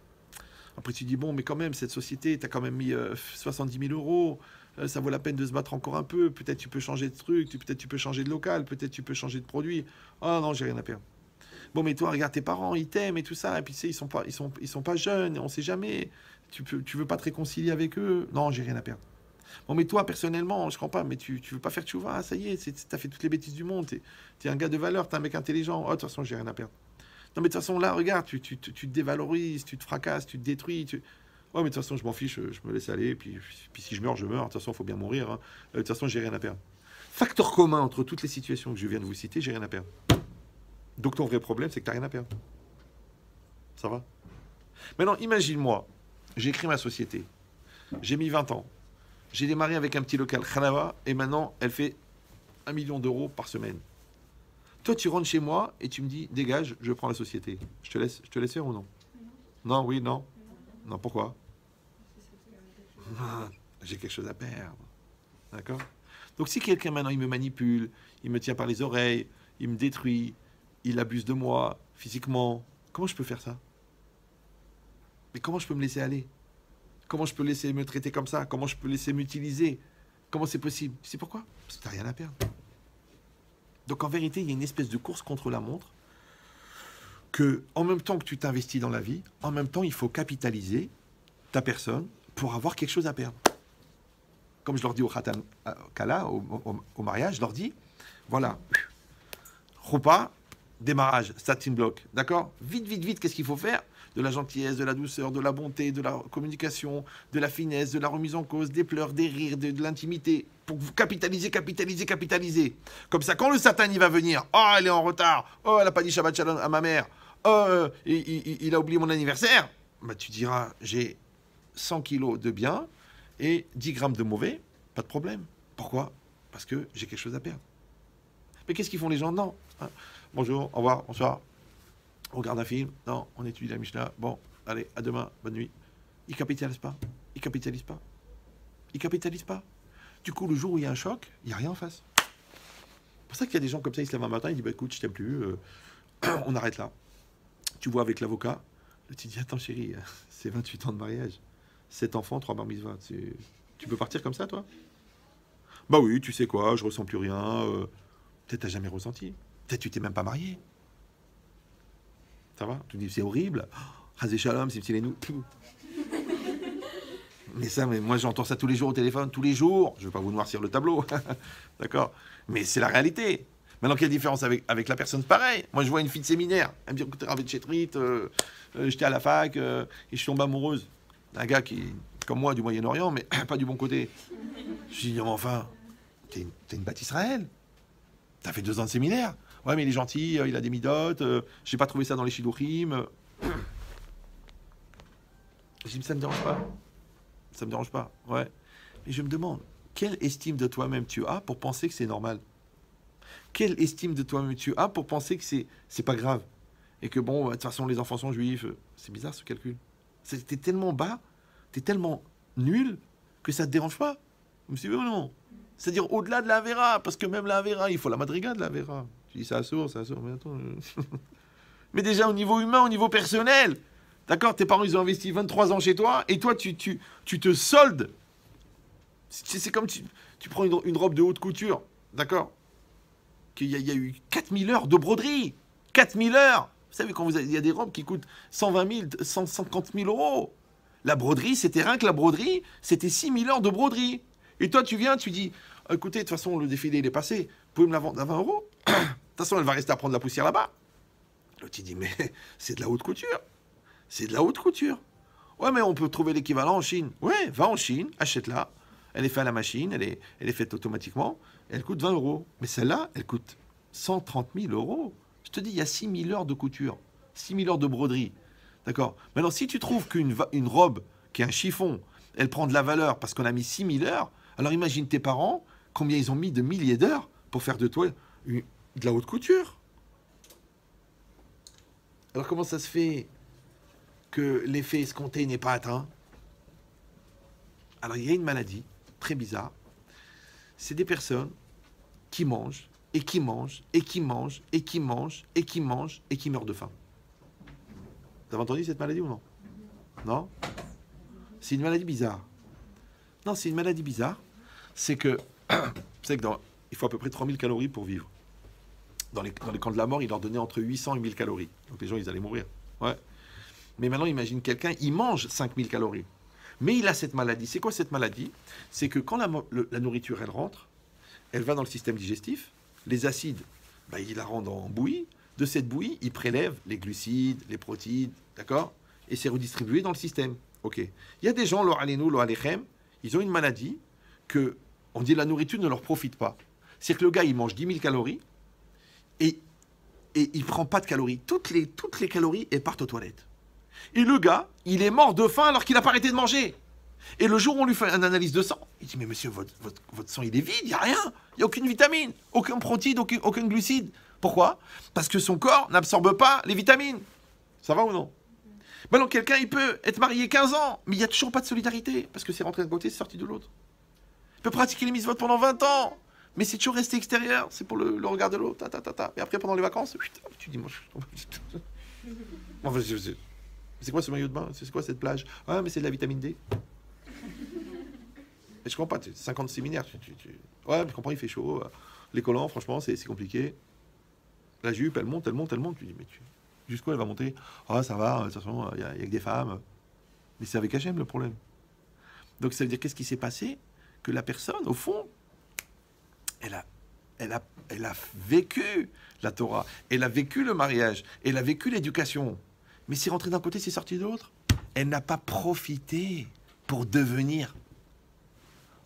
Après, tu dis, bon, mais quand même, cette société, tu as quand même mis 70 000 euros. Ça vaut la peine de se battre encore un peu. Peut-être tu peux changer de truc, peut-être tu peux changer de local, peut-être tu peux changer de produit. Ah non, j'ai rien à perdre. Bon, mais toi, regarde tes parents, ils t'aiment et tout ça. Et puis, tu sais, ils sont pas jeunes, on sait jamais. Tu veux pas te réconcilier avec eux. Non, j'ai rien à perdre. Bon, mais toi, personnellement, je comprends pas, mais tu veux pas faire tchouva, ça y est, t'as fait toutes les bêtises du monde. T'es un gars de valeur, t'es un mec intelligent. Oh, de toute façon, j'ai rien à perdre. Non, mais de toute façon, là, regarde, tu te dévalorises, tu te fracasses, tu te détruis. Ouais, mais de toute façon, je m'en fiche, je me laisse aller. Puis si je meurs, je meurs. De toute façon, il faut bien mourir. Hein. De toute façon, j'ai rien à perdre. Facteur commun entre toutes les situations que je viens de vous citer, j'ai rien à perdre. Donc, ton vrai problème, c'est que tu n'as rien à perdre. Ça va? Maintenant, imagine-moi, j'ai écrit ma société. J'ai mis 20 ans. J'ai démarré avec un petit local, Khanawa, et maintenant, elle fait 1 million d'euros par semaine. Toi, tu rentres chez moi et tu me dis, dégage, je prends la société. Je te laisse faire ou non? Non, oui, non. Non, pourquoi? J'ai quelque chose à perdre. D'accord? Donc si quelqu'un maintenant, il me manipule, il me tient par les oreilles, il me détruit, il abuse de moi, physiquement, comment je peux faire ça? Mais comment je peux me laisser aller? Comment je peux laisser me traiter comme ça? Comment je peux laisser m'utiliser? Comment c'est possible? Tu sais pourquoi? Parce que tu n'as rien à perdre. Donc en vérité, il y a une espèce de course contre la montre que, en même temps que tu t'investis dans la vie, en même temps, il faut capitaliser ta personne pour avoir quelque chose à perdre. Comme je leur dis au Khatan Kala, au mariage, je leur dis, voilà, Choupa, démarrage, starting block, d'accord? Vite, vite, vite, qu'est-ce qu'il faut faire? De la gentillesse, de la douceur, de la bonté, de la communication, de la finesse, de la remise en cause, des pleurs, des rires, de l'intimité, pour vous capitaliser, capitaliser, capitaliser. Comme ça, quand le Satan il va venir, oh, elle est en retard, oh, elle n'a pas dit Shabbat Shalom à ma mère, oh, il a oublié mon anniversaire, bah, tu diras, j'ai 100 kilos de bien et 10 grammes de mauvais, pas de problème. Pourquoi? Parce que j'ai quelque chose à perdre. Mais qu'est-ce qu'ils font les gens? Non. Hein. Bonjour, au revoir, bonsoir. On regarde un film. Non, on étudie la Mishnah. Bon, allez, à demain, bonne nuit. Ils capitalisent pas. Ils capitalisent pas. Ils capitalisent pas. Du coup, le jour où il y a un choc, il n'y a rien en face. C'est pour ça qu'il y a des gens comme ça, ils se lèvent un matin, ils disent, bah, écoute, je t'aime plus, on arrête là. Tu vois avec l'avocat, tu dis, attends chérie, c'est 28 ans de mariage. 7 enfants, 3 bar mitzvah. Tu peux partir comme ça, toi? Bah oui, tu sais quoi, je ressens plus rien. Peut-être t'as jamais ressenti. Peut-être tu t'es même pas marié. Ça va? Tu dis, c'est horrible. Razé Shalom, c'est petit nous. Mais ça, mais moi j'entends ça tous les jours au téléphone, tous les jours. Je ne veux pas vous noircir le tableau. D'accord? Mais c'est la réalité. Maintenant, quelle différence avec la personne pareil? Moi, je vois une fille de séminaire. Elle me dit, écoutez, Rav Chetrit, j'étais à la fac et je suis tombée amoureuse d'un gars qui, comme moi, du Moyen-Orient, mais pas du bon côté. Je lui dis, enfin, t'es une Bat Israël. T'as fait 2 ans de séminaire. Ouais, mais il est gentil, il a des midotes, j'ai pas trouvé ça dans les Shidduchim. Je dis, mais ça me dérange pas. Ça me dérange pas, ouais. Mais je me demande, quelle estime de toi-même tu as pour penser que c'est normal? Quelle estime de toi-même tu as pour penser que c'est pas grave? Et que bon, de toute façon, les enfants sont juifs. C'est bizarre ce calcul. T'es tellement bas, t'es tellement nul que ça te dérange pas. Vous me suivez ou non? C'est-à-dire au-delà de la Vera, parce que même la Vera, il faut la madriga de la Vera. Je dis, ça assourd, mais attends. Mais déjà au niveau humain, au niveau personnel, d'accord, tes parents, ils ont investi 23 ans chez toi, et toi, tu te soldes. C'est comme tu prends une robe de haute couture, d'accord, qu'il y a eu 4000 heures de broderie. 4000 heures. Vous savez, quand il y a des robes qui coûtent 120 000, 150 000 euros. La broderie, c'était rien que la broderie, c'était 6000 heures de broderie. Et toi, tu viens, tu dis, écoutez, de toute façon, le défilé, il est passé, vous pouvez me la vendre à 20 euros? De toute façon, elle va rester à prendre la poussière là-bas. L'autre, il dit, mais c'est de la haute couture. C'est de la haute couture. Ouais, mais on peut trouver l'équivalent en Chine. Ouais, va en Chine, achète-la. Elle est faite à la machine, elle est faite automatiquement. Elle coûte 20 euros. Mais celle-là, elle coûte 130 000 euros. Je te dis, il y a 6000 heures de couture, 6000 heures de broderie. D'accord? Maintenant, si tu trouves qu'une robe, qui est un chiffon, elle prend de la valeur parce qu'on a mis 6000 heures, alors imagine tes parents, combien ils ont mis de milliers d'heures pour faire de toi de la haute couture. Alors comment ça se fait que l'effet escompté n'est pas atteint? Alors il y a une maladie très bizarre. C'est des personnes qui mangent, et qui mangent, et qui mangent, et qui mangent, et qui mangent, et qui meurent de faim. Vous avez entendu cette maladie ou non? Non? C'est une maladie bizarre. Non, c'est une maladie bizarre. C'est que, il faut à peu près 3000 calories pour vivre. Dans les camps de la mort, ils leur donnaient entre 800 et 1000 calories. Donc les gens, ils allaient mourir. Ouais. Mais maintenant, imagine quelqu'un, il mange 5000 calories. Mais il a cette maladie. C'est quoi cette maladie? C'est que quand la nourriture, elle rentre, elle va dans le système digestif. Les acides, ils la rendent en bouillie. De cette bouillie, ils prélèvent les glucides, les protéines, d'accord? Et c'est redistribué dans le système. Ok. Il y a des gens, lo alenu, lo alechem, ils ont une maladie que, on dit, la nourriture ne leur profite pas. C'est que le gars, il mange 10 000 calories et il ne prend pas de calories. Toutes les calories, elles partent aux toilettes. Et le gars, il est mort de faim alors qu'il n'a pas arrêté de manger. Et le jour où on lui fait une analyse de sang, il dit, mais monsieur, votre sang, il est vide, il n'y a rien. Il n'y a aucune vitamine, aucun protéine, aucun glucide. Pourquoi? Parce que son corps n'absorbe pas les vitamines. Ça va ou non? Donc quelqu'un, il peut être marié 15 ans, mais il n'y a toujours pas de solidarité, parce que c'est rentré d'un côté, c'est sorti de l'autre. Il peut pratiquer les mitzvot pendant 20 ans, mais c'est toujours resté extérieur, c'est pour le regard de l'autre, Et après, pendant les vacances, tu dis, moi, c'est quoi ce maillot de bain? C'est quoi cette plage? Ah, mais c'est de la vitamine D. Et je comprends pas, 50 séminaires, ouais, mais je comprends, il fait chaud. Les collants, franchement, c'est compliqué. La jupe, elle monte. Tu dis, mais jusqu'où elle va monter? Ah, ça va, de toute façon, il y a que des femmes. Mais c'est avec Hachem le problème. Donc ça veut dire, qu'est-ce qui s'est passé? Que la personne, au fond, elle a vécu la Torah, elle a vécu le mariage, elle a vécu l'éducation. Mais c'est rentré d'un côté, c'est sorti de l'autre. Elle n'a pas profité pour devenir.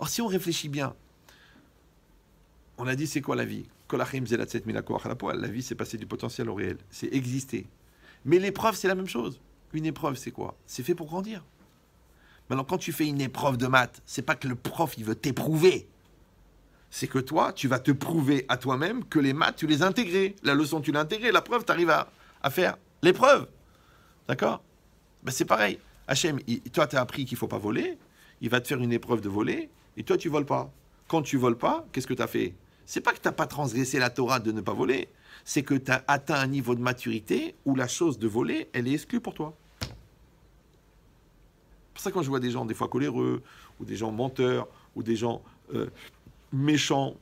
Or, si on réfléchit bien, on a dit, c'est quoi la vie? La vie, c'est passer du potentiel au réel. C'est exister. Mais l'épreuve, c'est la même chose. Une épreuve, c'est quoi? C'est fait pour grandir. Maintenant, quand tu fais une épreuve de maths, c'est pas que le prof, il veut t'éprouver. C'est que toi, tu vas te prouver à toi-même que les maths, tu les as intégrées. La leçon, tu l'as intégrée. La preuve, tu arrives à faire l'épreuve. D'accord? C'est pareil. Hachem, toi, tu as appris qu'il ne faut pas voler. Il va te faire une épreuve de voler. Et toi, tu voles pas. Quand tu voles pas, qu'est-ce que tu as fait? C'est pas que tu n'as pas transgressé la Torah de ne pas voler. C'est que tu as atteint un niveau de maturité où la chose de voler, elle est exclue pour toi. C'est pour ça que quand je vois des gens des fois coléreux, ou des gens menteurs, ou des gens méchants,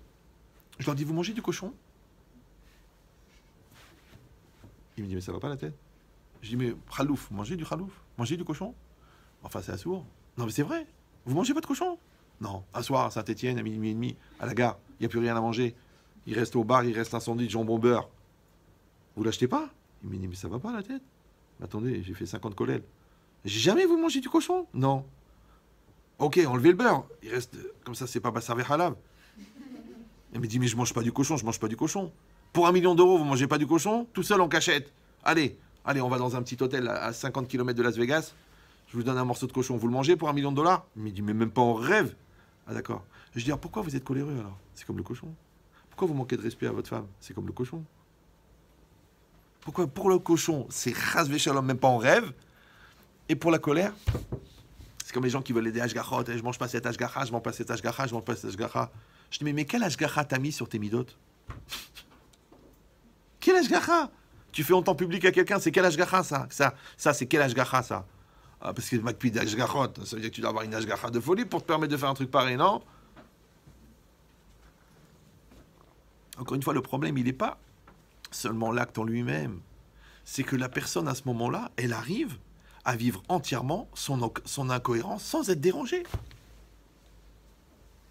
je leur dis, vous mangez du cochon? Il me dit, mais ça va pas la tête. Je dis, mais khalouf, mangez du khalouf? Mangez du cochon? Enfin, c'est assourd. Non, mais c'est vrai. Vous mangez pas de cochon? Non. Un soir à Saint-Étienne, à minuit et demi, à la gare, il n'y a plus rien à manger. Il reste au bar, il reste un sandwich jambon beurre. Vous l'achetez pas? Il me dit, mais ça va pas la tête? Attendez, j'ai fait 50 collèles. J'ai jamais vous mangez du cochon? Non. Ok, enlevez le beurre. Il reste, comme ça, c'est pas bassavé halal. Il me dit, mais je mange pas du cochon, je mange pas du cochon. Pour 1 million d'euros, vous mangez pas du cochon? Tout seul en cachette. Allez, on va dans un petit hôtel à 50 km de Las Vegas. Je vous donne un morceau de cochon. Vous le mangez pour 1 million de dollars? Il me dit, mais même pas en rêve. Ah d'accord. Je dis, pourquoi vous êtes coléreux alors? C'est comme le cochon. Pourquoi vous manquez de respect à votre femme? C'est comme le cochon. Pourquoi pour le cochon, c'est chas v'shalom, même pas en rêve? Et pour la colère, c'est comme les gens qui veulent aider Ashgachot. Je mange pas cet Ashgacha, je mange pas cet Ashgacha, je mange pas cet Ashgacha. Je dis, mais quel Ashgacha t'as mis sur tes midotes? Quel Ashgacha? Tu fais en temps public à quelqu'un, c'est quel Ashgacha ça, c'est quel Ashgacha ça? Ah, parce que Makpi d'Ashgachot, ça veut dire que tu dois avoir une Ashgacha de folie pour te permettre de faire un truc pareil, non? Encore une fois, le problème, il n'est pas seulement l'acte en lui-même. C'est que la personne, à ce moment-là, elle arrive à vivre entièrement son incohérence sans être dérangée.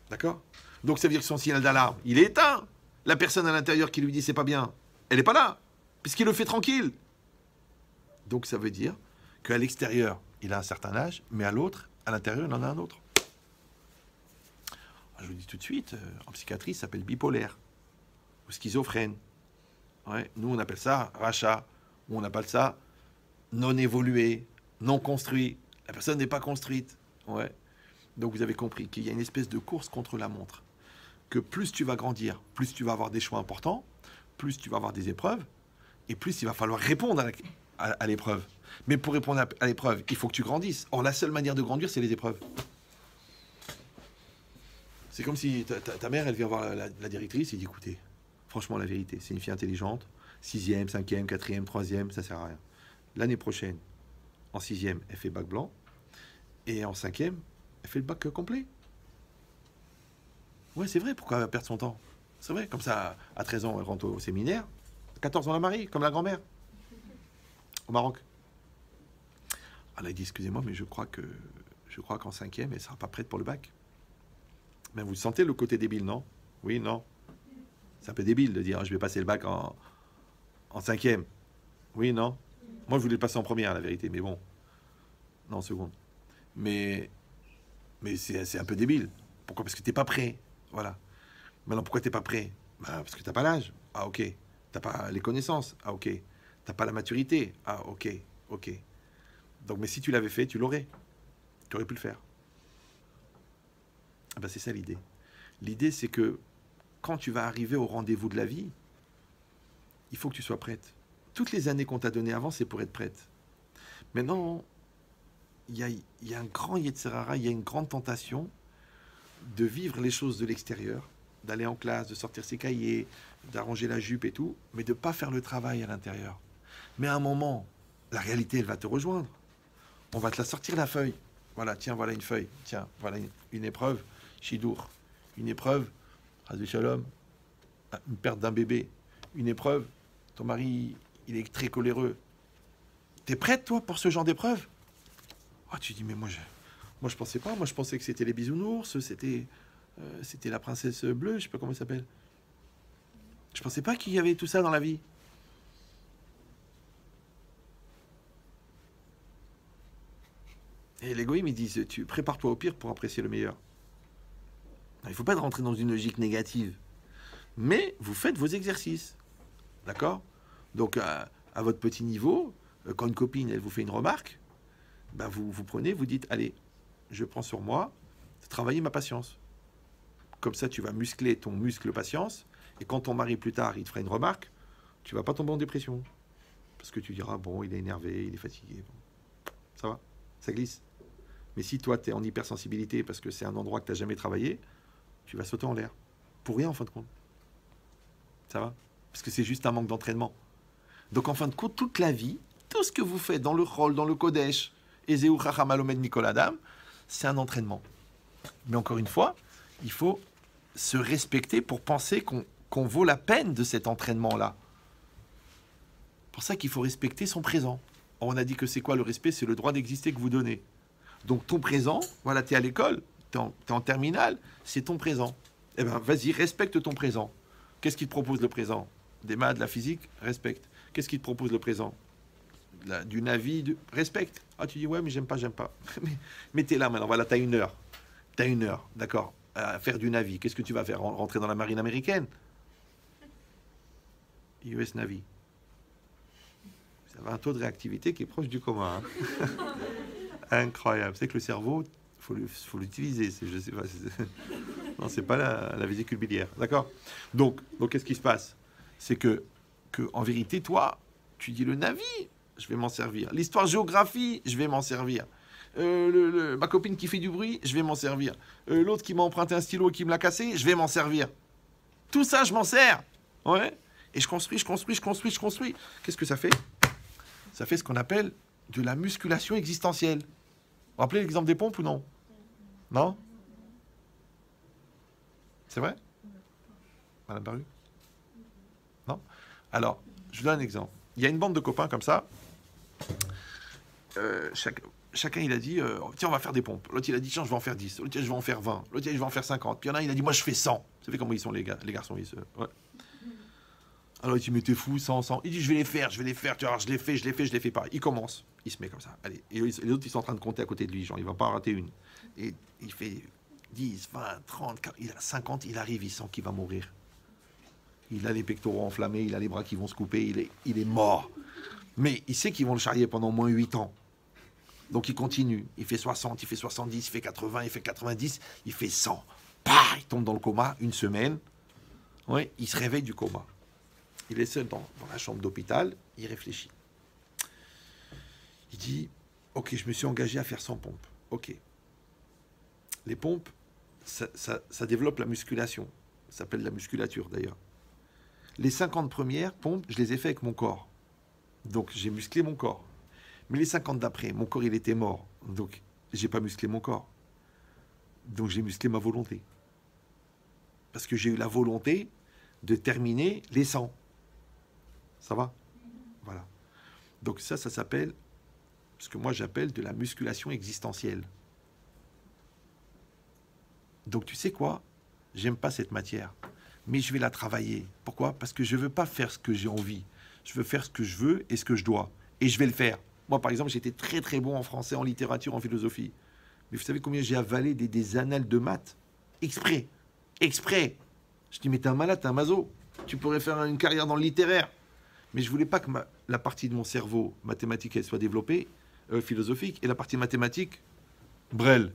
D'accord? Donc ça veut dire que son signal d'alarme, il est éteint. La personne à l'intérieur qui lui dit c'est pas bien, elle n'est pas là, puisqu'il le fait tranquille. Donc ça veut dire qu'à l'extérieur, il a un certain âge, mais à l'autre, à l'intérieur, il en a un autre. Je vous dis tout de suite, en psychiatrie, ça s'appelle bipolaire ou schizophrène. Ouais, nous, on appelle ça rachat, ou on appelle ça non évolué, non construit. La personne n'est pas construite. Ouais. Donc vous avez compris qu'il y a une espèce de course contre la montre. Que plus tu vas grandir, plus tu vas avoir des choix importants, plus tu vas avoir des épreuves, et plus il va falloir répondre à l'épreuve. Mais pour répondre à l'épreuve, il faut que tu grandisses. Or, la seule manière de grandir, c'est les épreuves. C'est comme si ta mère, elle vient voir la directrice et dit, écoutez, franchement, la vérité, c'est une fille intelligente, 6e, 5e, 4e, 3e, ça sert à rien. L'année prochaine, en 6e, elle fait bac blanc, et en 5e, elle fait le bac complet. Ouais, c'est vrai, pourquoi elle va perdre son temps? C'est vrai, comme ça, à 13 ans, elle rentre au séminaire, à 14 ans, la marie, comme la grand-mère, au Maroc. Elle a dit, excusez-moi, mais je crois qu'en 5e, elle ne sera pas prête pour le bac. Mais vous sentez le côté débile, non? Oui, non. C'est un peu débile de dire, je vais passer le bac en 5e. Oui, non. Moi, je voulais le passer en première, la vérité, mais bon. Non, en seconde. Mais c'est un peu débile. Pourquoi? Parce que tu n'es pas prêt. Voilà. Maintenant, pourquoi tu n'es pas prêt? Parce que tu n'as pas l'âge. Ah, ok. Tu n'as pas les connaissances. Ah, ok. Tu n'as pas la maturité. Ah, ok. Ok. Donc, mais si tu l'avais fait, tu l'aurais. Tu aurais pu le faire. Ah ben, c'est ça l'idée. L'idée, c'est que quand tu vas arriver au rendez-vous de la vie, il faut que tu sois prête. Toutes les années qu'on t'a données avant, c'est pour être prête. Maintenant, il y a un grand Yetzirara, il y a une grande tentation de vivre les choses de l'extérieur, d'aller en classe, de sortir ses cahiers, d'arranger la jupe et tout, mais de ne pas faire le travail à l'intérieur. Mais à un moment, la réalité, elle va te rejoindre. On va te la sortir, la feuille. Voilà, tiens, voilà une feuille. Tiens, voilà une épreuve. Shidour. Une épreuve. Hazé Shalom. Une perte d'un bébé. Une épreuve. Ton mari, il est très coléreux. T'es prête, toi, pour ce genre d'épreuve? Oh, tu dis, mais moi, je pensais pas. Moi, je pensais que c'était les bisounours, c'était la princesse bleue, je sais pas comment elle s'appelle. Je pensais pas qu'il y avait tout ça dans la vie. Et les goïms, ils disent, tu prépare-toi au pire pour apprécier le meilleur. Il ne faut pas rentrer dans une logique négative. Mais vous faites vos exercices. D'accord? Donc, à votre petit niveau, quand une copine, elle vous fait une remarque, ben vous prenez, vous dites, allez, je prends sur moi de travailler ma patience. Comme ça, tu vas muscler ton muscle patience. Et quand ton mari, plus tard, il te fera une remarque, tu ne vas pas tomber en dépression. Parce que tu diras, bon, il est énervé, il est fatigué. Bon. Ça va? Ça glisse. Mais si toi, tu es en hypersensibilité parce que c'est un endroit que tu n'as jamais travaillé, tu vas sauter en l'air. Pour rien, en fin de compte. Ça va? Parce que c'est juste un manque d'entraînement. Donc, en fin de compte, toute la vie, tout ce que vous faites dans le rôle, dans le Kodesh, Ezeu Chacham Alomed Mikol Adam, c'est un entraînement. Mais encore une fois, il faut se respecter pour penser qu'on vaut la peine de cet entraînement-là. C'est pour ça qu'il faut respecter son présent. On a dit que c'est quoi le respect? C'est le droit d'exister que vous donnez. Donc ton présent, voilà, tu es à l'école, tu es en terminale, c'est ton présent. Eh bien, vas-y, respecte ton présent. Qu'est-ce qu'il te propose le présent? Des maths, de la physique? Respecte. Qu'est-ce qu'il te propose le présent? Du Navi, respecte. Ah, tu dis, ouais, mais j'aime pas, j'aime pas. Mais t'es là maintenant, voilà, t'as une heure. T'as une heure, d'accord, à faire du Navi. Qu'est-ce que tu vas faire? Rentrer dans la marine américaine? US Navy. Ça a un taux de réactivité qui est proche du commun. Hein. Incroyable. C'est que le cerveau, faut l'utiliser. Je sais pas. Non, c'est pas la vésicule biliaire. D'accord. Donc qu'est-ce qui se passe? C'est que en vérité, toi, tu dis le Navi, je vais m'en servir. L'histoire-géographie, je vais m'en servir. Ma copine qui fait du bruit, je vais m'en servir. L'autre qui m'a emprunté un stylo et qui me l'a cassé, je vais m'en servir. Tout ça, je m'en sers. Ouais. Et je construis. Qu'est-ce que ça fait? Ça fait ce qu'on appelle de la musculation existentielle. Vous vous rappelez l'exemple des pompes ou non? Non? C'est vrai? Madame Baru? Non? Alors, je vous donne un exemple. Il y a une bande de copains comme ça. Chacun, il a dit, tiens, on va faire des pompes. L'autre, il a dit, tiens, je vais en faire 10. L'autre, je vais en faire 20. L'autre, je vais en faire 50. Puis il y en a, il a dit, moi, je fais 100. Vous savez comment ils sont, les garçons, ouais. Alors il dit, mais t'es fou, 100. Il dit, je vais les faire. Tu vois, je les fais pas. Il commence, il se met comme ça. Allez. Et les autres, ils sont en train de compter à côté de lui, genre, il va pas en rater une. Et il fait 10, 20, 30, 40, il a 50, il arrive, il sent qu'il va mourir. Il a les pectoraux enflammés, il a les bras qui vont se couper, il est mort. Mais il sait qu'ils vont le charrier pendant au moins 8 ans. Donc il continue. Il fait 60, il fait 70, il fait 80, il fait 90, il fait 100. Pah, il tombe dans le coma, une semaine. Ouais, il se réveille du coma. Il est seul dans la chambre d'hôpital, il réfléchit. Il dit, ok, je me suis engagé à faire 100 pompes. Ok. Les pompes, ça développe la musculation. Ça s'appelle la musculature d'ailleurs. Les 50 premières pompes, je les ai fait avec mon corps. Donc j'ai musclé mon corps. Mais les 50 d'après, mon corps il était mort. Donc j'ai pas musclé mon corps. Donc j'ai musclé ma volonté. Parce que j'ai eu la volonté de terminer les 100. Ça va? Voilà. Donc ça s'appelle, ce que moi j'appelle de la musculation existentielle. Donc tu sais quoi? J'aime pas cette matière. Mais je vais la travailler. Pourquoi? Parce que je veux pas faire ce que j'ai envie. Je veux faire ce que je veux et ce que je dois. Et je vais le faire. Moi, par exemple, j'étais très très bon en français, en littérature, en philosophie. Mais vous savez combien j'ai avalé des annales de maths? Exprès. Je dis, mais t'es un malade, t'es un maso. Tu pourrais faire une carrière dans le littéraire. Mais je voulais pas que la partie de mon cerveau mathématique, elle soit développée, philosophique, et la partie mathématique, Brel.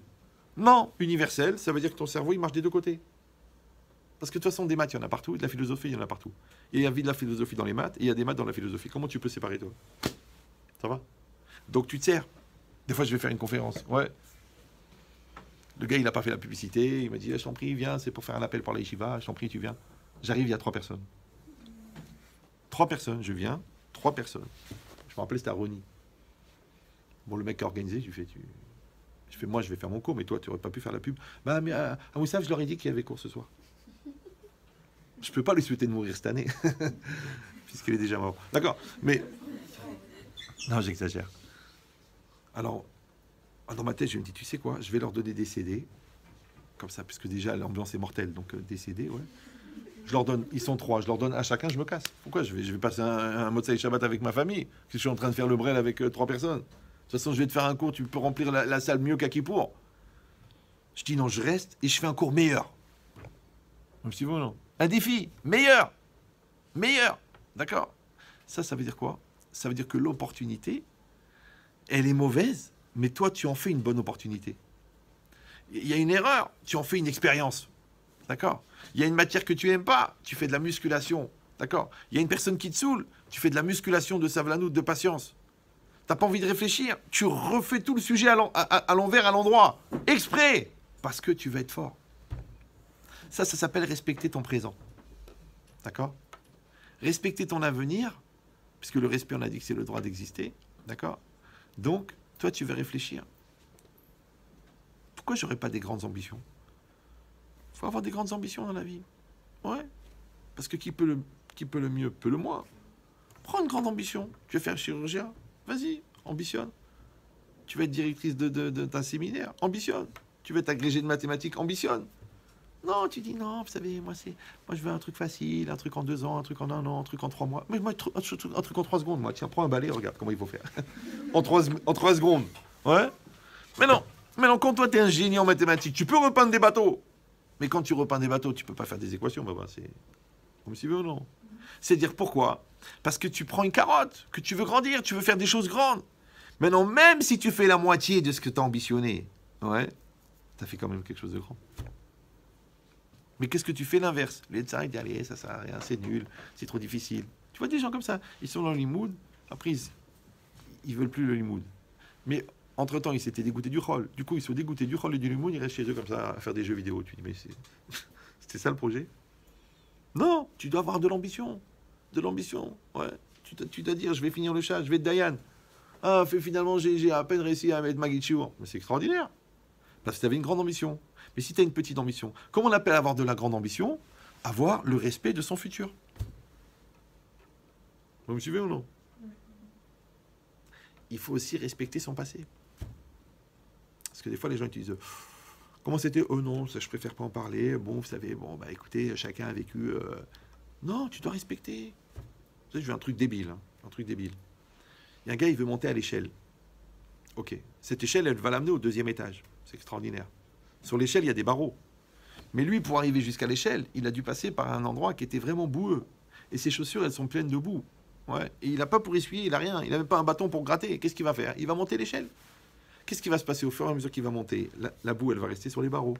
Non, universel, ça veut dire que ton cerveau, il marche des deux côtés. Parce que de toute façon, des maths, il y en a partout, et de la philosophie, il y en a partout. Et il y a de la philosophie dans les maths, et il y a des maths dans la philosophie. Comment tu peux séparer, toi? Ça va? Donc tu te sers. Des fois, je vais faire une conférence. Ouais. Le gars, il n'a pas fait la publicité. Il m'a dit, je t'en prie, viens, c'est pour faire un appel par la yeshiva. Je t'en prie, tu viens. J'arrive, il y a 3 personnes. 3 personnes, je viens. 3 personnes. Je me rappelle, c'était à Rony. Bon, le mec qui a organisé, je fais, moi, je vais faire mon cours, mais toi, tu n'aurais pas pu faire la pub. Bah, mais à Moussaf, je leur ai dit qu'il y avait cours ce soir. Je peux pas lui souhaiter de mourir cette année, puisqu'il est déjà mort. D'accord, mais... Non, j'exagère. Alors, dans ma tête, je me dis, tu sais quoi, je vais leur donner des CD, comme ça, puisque déjà, l'ambiance est mortelle, donc des CD, ouais. Je leur donne, ils sont 3, je leur donne à chacun, je me casse. Pourquoi je vais passer un Motsai Shabbat avec ma famille, que je suis en train de faire le brel avec 3 personnes. De toute façon, je vais te faire un cours, tu peux remplir la salle mieux qu'à Kippour. Je dis non, je reste et je fais un cours meilleur. Même si vous, non. Un défi, meilleur. D'accord? Ça veut dire quoi? Ça veut dire que l'opportunité, elle est mauvaise, mais toi, tu en fais une bonne opportunité. Il y a une erreur, tu en fais une expérience. D'accord? Il y a une matière que tu n'aimes pas, tu fais de la musculation. D'accord? Il y a une personne qui te saoule, tu fais de la musculation de savlanout, de patience. T'as pas envie de réfléchir, tu refais tout le sujet à l'envers, à l'endroit. Exprès! Parce que tu vas être fort. Ça s'appelle respecter ton présent. D'accord? Respecter ton avenir, puisque le respect, on a dit que c'est le droit d'exister. D'accord? Donc, toi, tu vas réfléchir. Pourquoi j'aurais pas des grandes ambitions? Il faut avoir des grandes ambitions dans la vie. Ouais. Parce que qui peut le mieux, peut le moins. Prends une grande ambition. Tu veux faire chirurgien? Vas-y, ambitionne. Tu veux être directrice d'un séminaire? Ambitionne. Tu veux être agrégé de mathématiques? Ambitionne. Non, tu dis non, vous savez, moi je veux un truc facile, un truc en 2 ans, un truc en 1 an, un truc en 3 mois. Mais moi, un truc en 3 secondes, moi. Tiens, prends un balai, regarde comment il faut faire. en trois secondes. Ouais. Mais non, quand toi, tu es un génie en mathématiques, tu peux repeindre des bateaux. Mais quand tu repeins des bateaux, tu peux pas faire des équations, bah, c'est comme si veut ou non. C'est dire pourquoi? Parce que tu prends une carotte, que tu veux grandir, tu veux faire des choses grandes. Maintenant, même si tu fais la moitié de ce que tu as ambitionné, ouais, tu as fait quand même quelque chose de grand. Mais qu'est-ce que tu fais l'inverse? Les tsars, ils disent, allez, ça sert à rien, c'est nul, c'est trop difficile. Tu vois des gens comme ça, ils sont dans le limoud, après ils veulent plus le limoud. Mais entre-temps, ils s'étaient dégoûtés du chol. Du coup, ils sont dégoûtés du chol et du limoud, ils restent chez eux comme ça à faire des jeux vidéo. Tu dis, mais c'était ça le projet? Non, tu dois avoir de l'ambition. De l'ambition, ouais. Tu dois dire, je vais finir le chat, je vais être Dayan. Ah, finalement, j'ai à peine réussi à mettre Maggie Chiour. Mais c'est extraordinaire. Parce que tu avais une grande ambition. Mais si tu as une petite ambition, comment on appelle avoir de la grande ambition? Avoir le respect de son futur. Vous me suivez ou non? Il faut aussi respecter son passé. Parce que des fois, les gens utilisent comment c'était? Oh non, ça, je préfère pas en parler. Bon, vous savez, bon, bah écoutez, chacun a vécu. Non, tu dois respecter. Vous savez, je veux un truc débile. Hein, un truc débile. Il y a un gars, il veut monter à l'échelle. Ok. Cette échelle, elle va l'amener au 2e étage. C'est extraordinaire. Sur l'échelle, il y a des barreaux. Mais lui, pour arriver jusqu'à l'échelle, il a dû passer par un endroit qui était vraiment boueux. Et ses chaussures, elles sont pleines de boue. Ouais. Et il n'a pas pour essuyer, il n'a rien. Il n'a même pas un bâton pour gratter. Qu'est-ce qu'il va faire? Il va monter l'échelle. Qu'est-ce qui va se passer au fur et à mesure qu'il va monter? La boue, elle va rester sur les barreaux.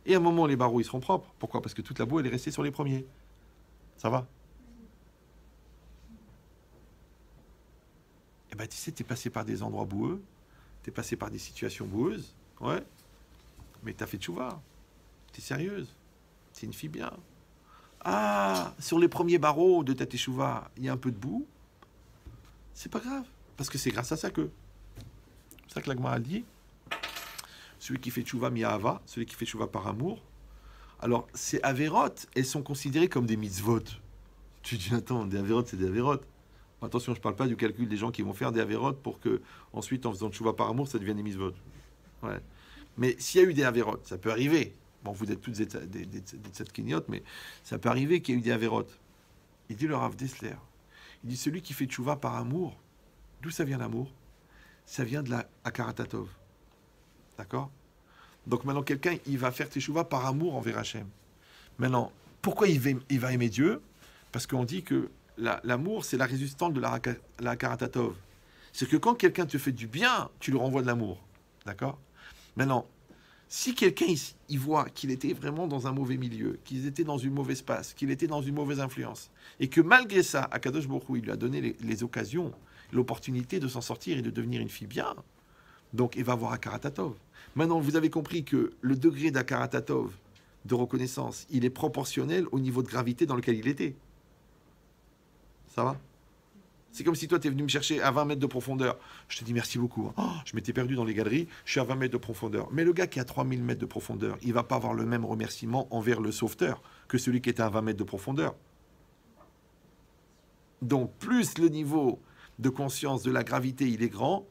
Et à un moment, les barreaux, ils seront propres. Pourquoi? Parce que toute la boue, elle est restée sur les premiers. Ça va? Eh bien, tu sais, tu es passé par des endroits boueux. Tu es passé par des situations boueuses. Ouais. Mais tu as fait tchouva. Tu es sérieuse. C'est une fille bien. Ah, sur les premiers barreaux de ta teshuva, il y a un peu de boue. C'est pas grave. Parce que c'est grâce à ça que... C'est ça que la Gemara dit. Celui qui fait tchouva mi'ahava, celui qui fait tchouva par amour. Alors, ces averot, elles sont considérées comme des mitzvot. Tu dis, attends, des averot, c'est des averot. Attention, je ne parle pas du calcul des gens qui vont faire des averot pour que, ensuite, en faisant tchouva par amour, ça devienne des mitzvot. Ouais. Mais s'il y a eu des averot, ça peut arriver. Bon, vous êtes toutes des tzadkiniotes, mais ça peut arriver qu'il y ait eu des averot. Il dit le Rav Dessler, il dit, celui qui fait tchouva par amour, d'où ça vient l'amour? Ça vient de la Akaratatov. D'accord? Donc maintenant, quelqu'un, il va faire teshuva par amour envers Hachem. Maintenant, pourquoi il va aimer Dieu? Parce qu'on dit que l'amour, c'est la résistance de la Akaratatov. C'est que quand quelqu'un te fait du bien, tu lui renvoies de l'amour. D'accord? Maintenant, si quelqu'un, il voit qu'il était vraiment dans un mauvais milieu, qu'il était dans une mauvaise passe, qu'il était dans une mauvaise influence, et que malgré ça, Akadosh Baruch Hu, il lui a donné les occasions, l'opportunité de s'en sortir et de devenir une fille bien, donc il va avoir Akaratatov. Maintenant, vous avez compris que le degré d'Akaratatov, de reconnaissance, il est proportionnel au niveau de gravité dans lequel il était. Ça va? C'est comme si toi, tu es venu me chercher à 20 mètres de profondeur. Je te dis merci beaucoup. Oh, je m'étais perdu dans les galeries, je suis à 20 mètres de profondeur. Mais le gars qui a 3000 mètres de profondeur, il ne va pas avoir le même remerciement envers le sauveteur que celui qui était à 20 mètres de profondeur. Donc, plus le niveau de conscience de la gravité, il est grand,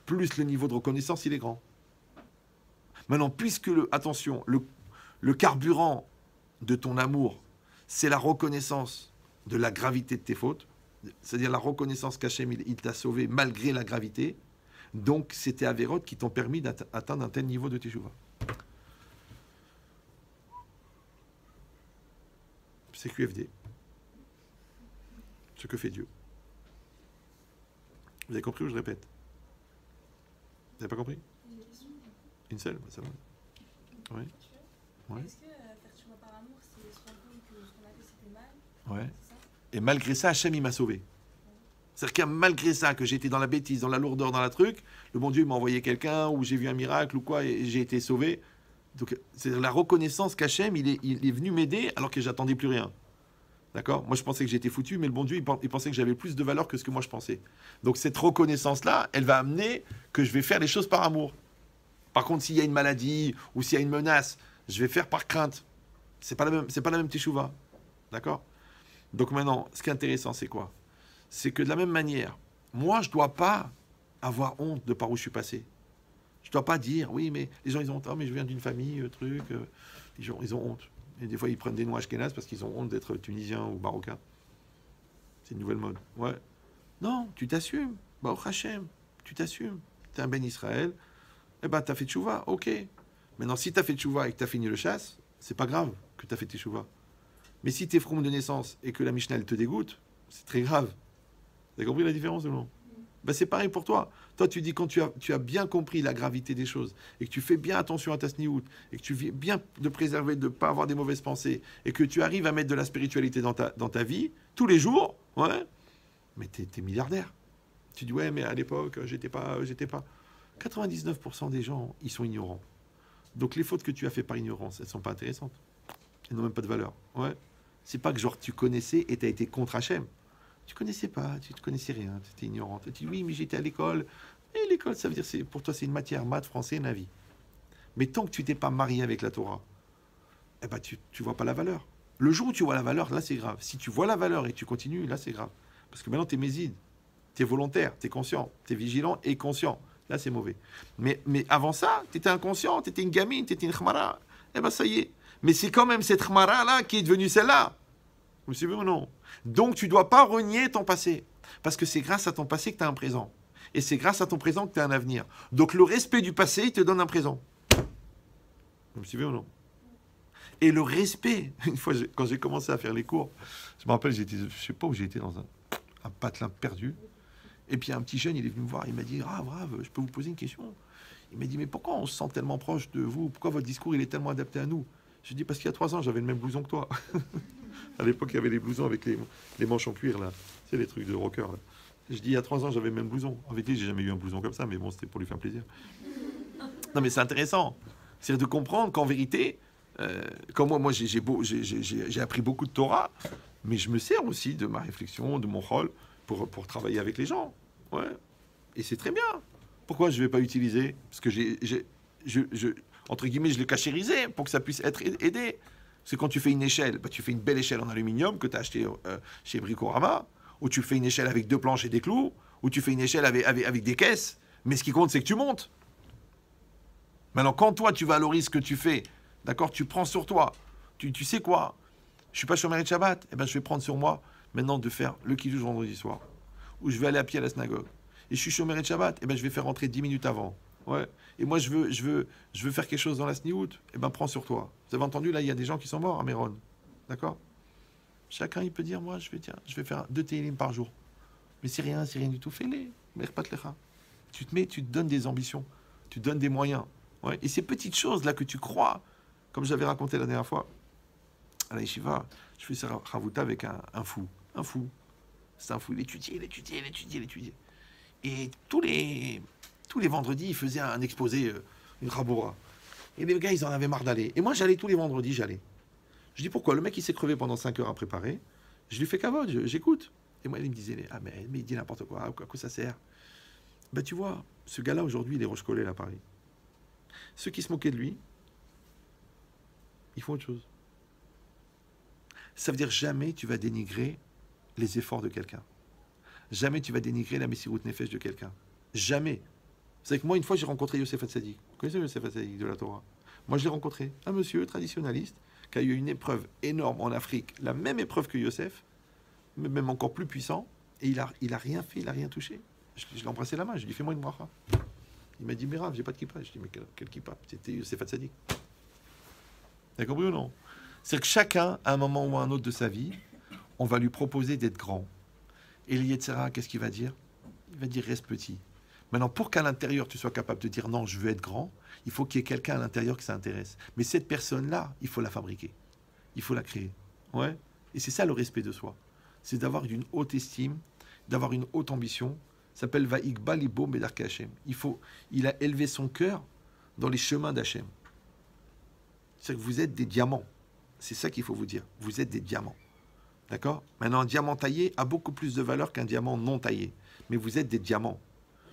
plus le niveau de reconnaissance, il est grand. Maintenant, puisque, attention, le carburant de ton amour, c'est la reconnaissance de la gravité de tes fautes, c'est-à-dire la reconnaissance qu'Hachem, il t'a sauvé malgré la gravité, donc c'était Averot qui t'ont permis d'atteindre un tel niveau de teshuva. C'est QFD. Ce que fait Dieu. Vous avez compris ou je répète? Vous n'avez pas compris? Une seule, ça va. Oui. Ouais. Est-ce que faire tchouva par amour, c'est se rendre compte que ce qu'on a fait c'était mal? Ouais. C'est ça? Et malgré ça, Hachem, il m'a sauvé. C'est-à-dire que malgré ça, que j'étais dans la bêtise, dans la lourdeur, dans la truc, le bon Dieu m'a envoyé quelqu'un, ou j'ai vu un miracle, ou quoi, et j'ai été sauvé. Donc, c'est la reconnaissance qu'Hachem, il est venu m'aider alors que j'attendais plus rien. D'accord? Moi, je pensais que j'étais foutu, mais le bon Dieu, il pensait que j'avais plus de valeur que ce que moi je pensais. Donc, cette reconnaissance-là, elle va amener que je vais faire les choses par amour. Par contre, s'il y a une maladie, ou s'il y a une menace, je vais faire par crainte. C'est pas la même teshuva. D'accord? Donc maintenant, ce qui est intéressant, c'est quoi? C'est que de la même manière, moi, je ne dois pas avoir honte de par où je suis passé. Je ne dois pas dire, oui, mais les gens, ils ont honte. Oh, mais je viens d'une famille, les gens, ils ont honte. Et des fois, ils prennent des noms ashkénazes parce qu'ils ont honte d'être tunisiens ou marocains. C'est une nouvelle mode. Ouais. Non, tu t'assumes. Bah, au Hachem, tu t'assumes. Tu es un ben Israël. Eh ben, tu as fait tchouva, ok. Maintenant, si tu as fait tchouva et que tu as fini le chasse, c'est pas grave que tu as fait tes tchouva. Mais si tu es froum de naissance et que la Mishnah, elle te dégoûte, c'est très grave. Vous avez compris la différence ou non? Ben, c'est pareil pour toi. Toi, tu dis quand tu as bien compris la gravité des choses et que tu fais bien attention à ta sniout et que tu vis bien de préserver, de ne pas avoir des mauvaises pensées et que tu arrives à mettre de la spiritualité dans ta vie, tous les jours, ouais, mais tu es milliardaire. Tu dis, ouais, mais à l'époque, j'étais pas. 99% des gens, ils sont ignorants. Donc les fautes que tu as fait par ignorance, elles ne sont pas intéressantes. Elles n'ont même pas de valeur. Ouais. C'est pas que genre tu connaissais et tu as été contre Hachem. Tu connaissais pas, tu ne connaissais rien, tu étais ignorante. Tu dis oui, mais j'étais à l'école. Et l'école, ça veut dire, pour toi, c'est une matière, maths, français, navi. Mais tant que tu t'es pas marié avec la Torah, eh ben, tu vois pas la valeur. Le jour où tu vois la valeur, là, c'est grave. Si tu vois la valeur et que tu continues, là, c'est grave. Parce que maintenant, tu es méside, tu es volontaire, tu es conscient, tu es vigilant et conscient. Là, c'est mauvais. Mais avant ça, tu étais inconscient, tu étais une gamine, tu étais une khmara. Eh ben, ça y est. Mais c'est quand même cette khmara-là qui est devenue celle-là. Vous savez ou non? Donc, tu ne dois pas renier ton passé. Parce que c'est grâce à ton passé que tu as un présent. Et c'est grâce à ton présent que tu as un avenir. Donc, le respect du passé, il te donne un présent. Vous me suivez ou non? Et le respect, une fois, quand j'ai commencé à faire les cours, je me rappelle, je ne sais pas où j'étais, dans un patelin perdu. Et puis, un petit jeune, il est venu me voir, il m'a dit, ah, brave, je peux vous poser une question? Il m'a dit, mais pourquoi on se sent tellement proche de vous? Pourquoi votre discours, il est tellement adapté à nous? Je dis, parce qu'il y a 3 ans, j'avais le même blouson que toi. À l'époque, il y avait les blousons avec les manches en cuir, là. C'est les trucs de rocker, là. Je dis, il y a 3 ans, j'avais le même blouson. En vérité, j'ai jamais eu un blouson comme ça, mais bon, c'était pour lui faire plaisir. Non, mais c'est intéressant. C'est de comprendre qu'en vérité, comme moi j'ai appris beaucoup de Torah, mais je me sers aussi de ma réflexion, de mon rôle, pour travailler avec les gens. Ouais. Et c'est très bien. Pourquoi je ne vais pas utiliser? Parce que entre guillemets, je l'ai cachérisé pour que ça puisse être aidé. C'est quand tu fais une échelle, bah, tu fais une belle échelle en aluminium que tu as acheté chez Bricorama, ou tu fais une échelle avec 2 planches et des clous, ou tu fais une échelle avec des caisses. Mais ce qui compte, c'est que tu montes. Maintenant, quand toi, tu valorises ce que tu fais, d'accord, tu prends sur toi. Tu sais quoi? Je suis pas chômeur de Shabbat. Eh ben, je vais prendre sur moi maintenant de faire le kiddush vendredi soir, ou je vais aller à pied à la synagogue. Et je suis chômeur de Shabbat. Eh ben, je vais faire rentrer 10 minutes avant. Ouais. Et moi, je veux faire quelque chose dans la sniout. Eh ben, prends sur toi. Vous avez entendu, là, il y a des gens qui sont morts à Méron. D'accord? Chacun, il peut dire, moi, je vais faire 2 télim par jour. Mais c'est rien du tout. Fais-les. Tu te donnes des ambitions. Tu te donnes des moyens. Ouais. Et ces petites choses-là que tu crois, comme j'avais raconté la dernière fois, à la yeshiva, je fais ça ravouta avec un fou. Un fou. C'est un fou. Il étudiait. Et tous les vendredis, il faisait un exposé, une raboura. Et les gars, ils en avaient marre d'aller. Et moi, j'allais tous les vendredis, j'allais. Je dis pourquoi? Le mec, il s'est crevé pendant 5 heures à préparer. Je lui fais cavode, j'écoute. Et moi, il me disait, ah, mais il dit n'importe quoi, à quoi ça sert? Ben, tu vois, ce gars-là, aujourd'hui, il est roche-collé à Paris. Ceux qui se moquaient de lui, ils font autre chose. Ça veut dire jamais tu vas dénigrer les efforts de quelqu'un. Jamais tu vas dénigrer la Messirut Nefesh de quelqu'un. Jamais. C'est que moi, une fois, j'ai rencontré Yosef Hatzadik. Vous connaissez Yosef Hatzadik de la Torah? Moi, je l'ai rencontré. Un monsieur traditionnaliste qui a eu une épreuve énorme en Afrique, la même épreuve que Yosef, mais même encore plus puissant, et il a rien fait, il a rien touché. Je l'ai embrassé la main, je lui ai dit, fais-moi une bracha. Il m'a dit, mais Rav, j'ai pas de kippa. Je dis, mais quel kippa? C'était Yosef Hatzadik. Vous avez compris ou non? C'est que chacun, à un moment ou à un autre de sa vie, on va lui proposer d'être grand. Et le Yetzera, qu'est-ce qu'il va dire? Il va dire, reste petit. Maintenant, pour qu'à l'intérieur, tu sois capable de dire, non, je veux être grand, il faut qu'il y ait quelqu'un à l'intérieur qui s'intéresse. Mais cette personne-là, il faut la fabriquer. Il faut la créer. Ouais. Et c'est ça le respect de soi. C'est d'avoir une haute estime, d'avoir une haute ambition. Ça s'appelle Va'ikba libo bedarke Hashem. Il a élevé son cœur dans les chemins d'Hachem. C'est-à-dire que vous êtes des diamants. C'est ça qu'il faut vous dire. Vous êtes des diamants. D'accord? Maintenant, un diamant taillé a beaucoup plus de valeur qu'un diamant non taillé. Mais vous êtes des diamants.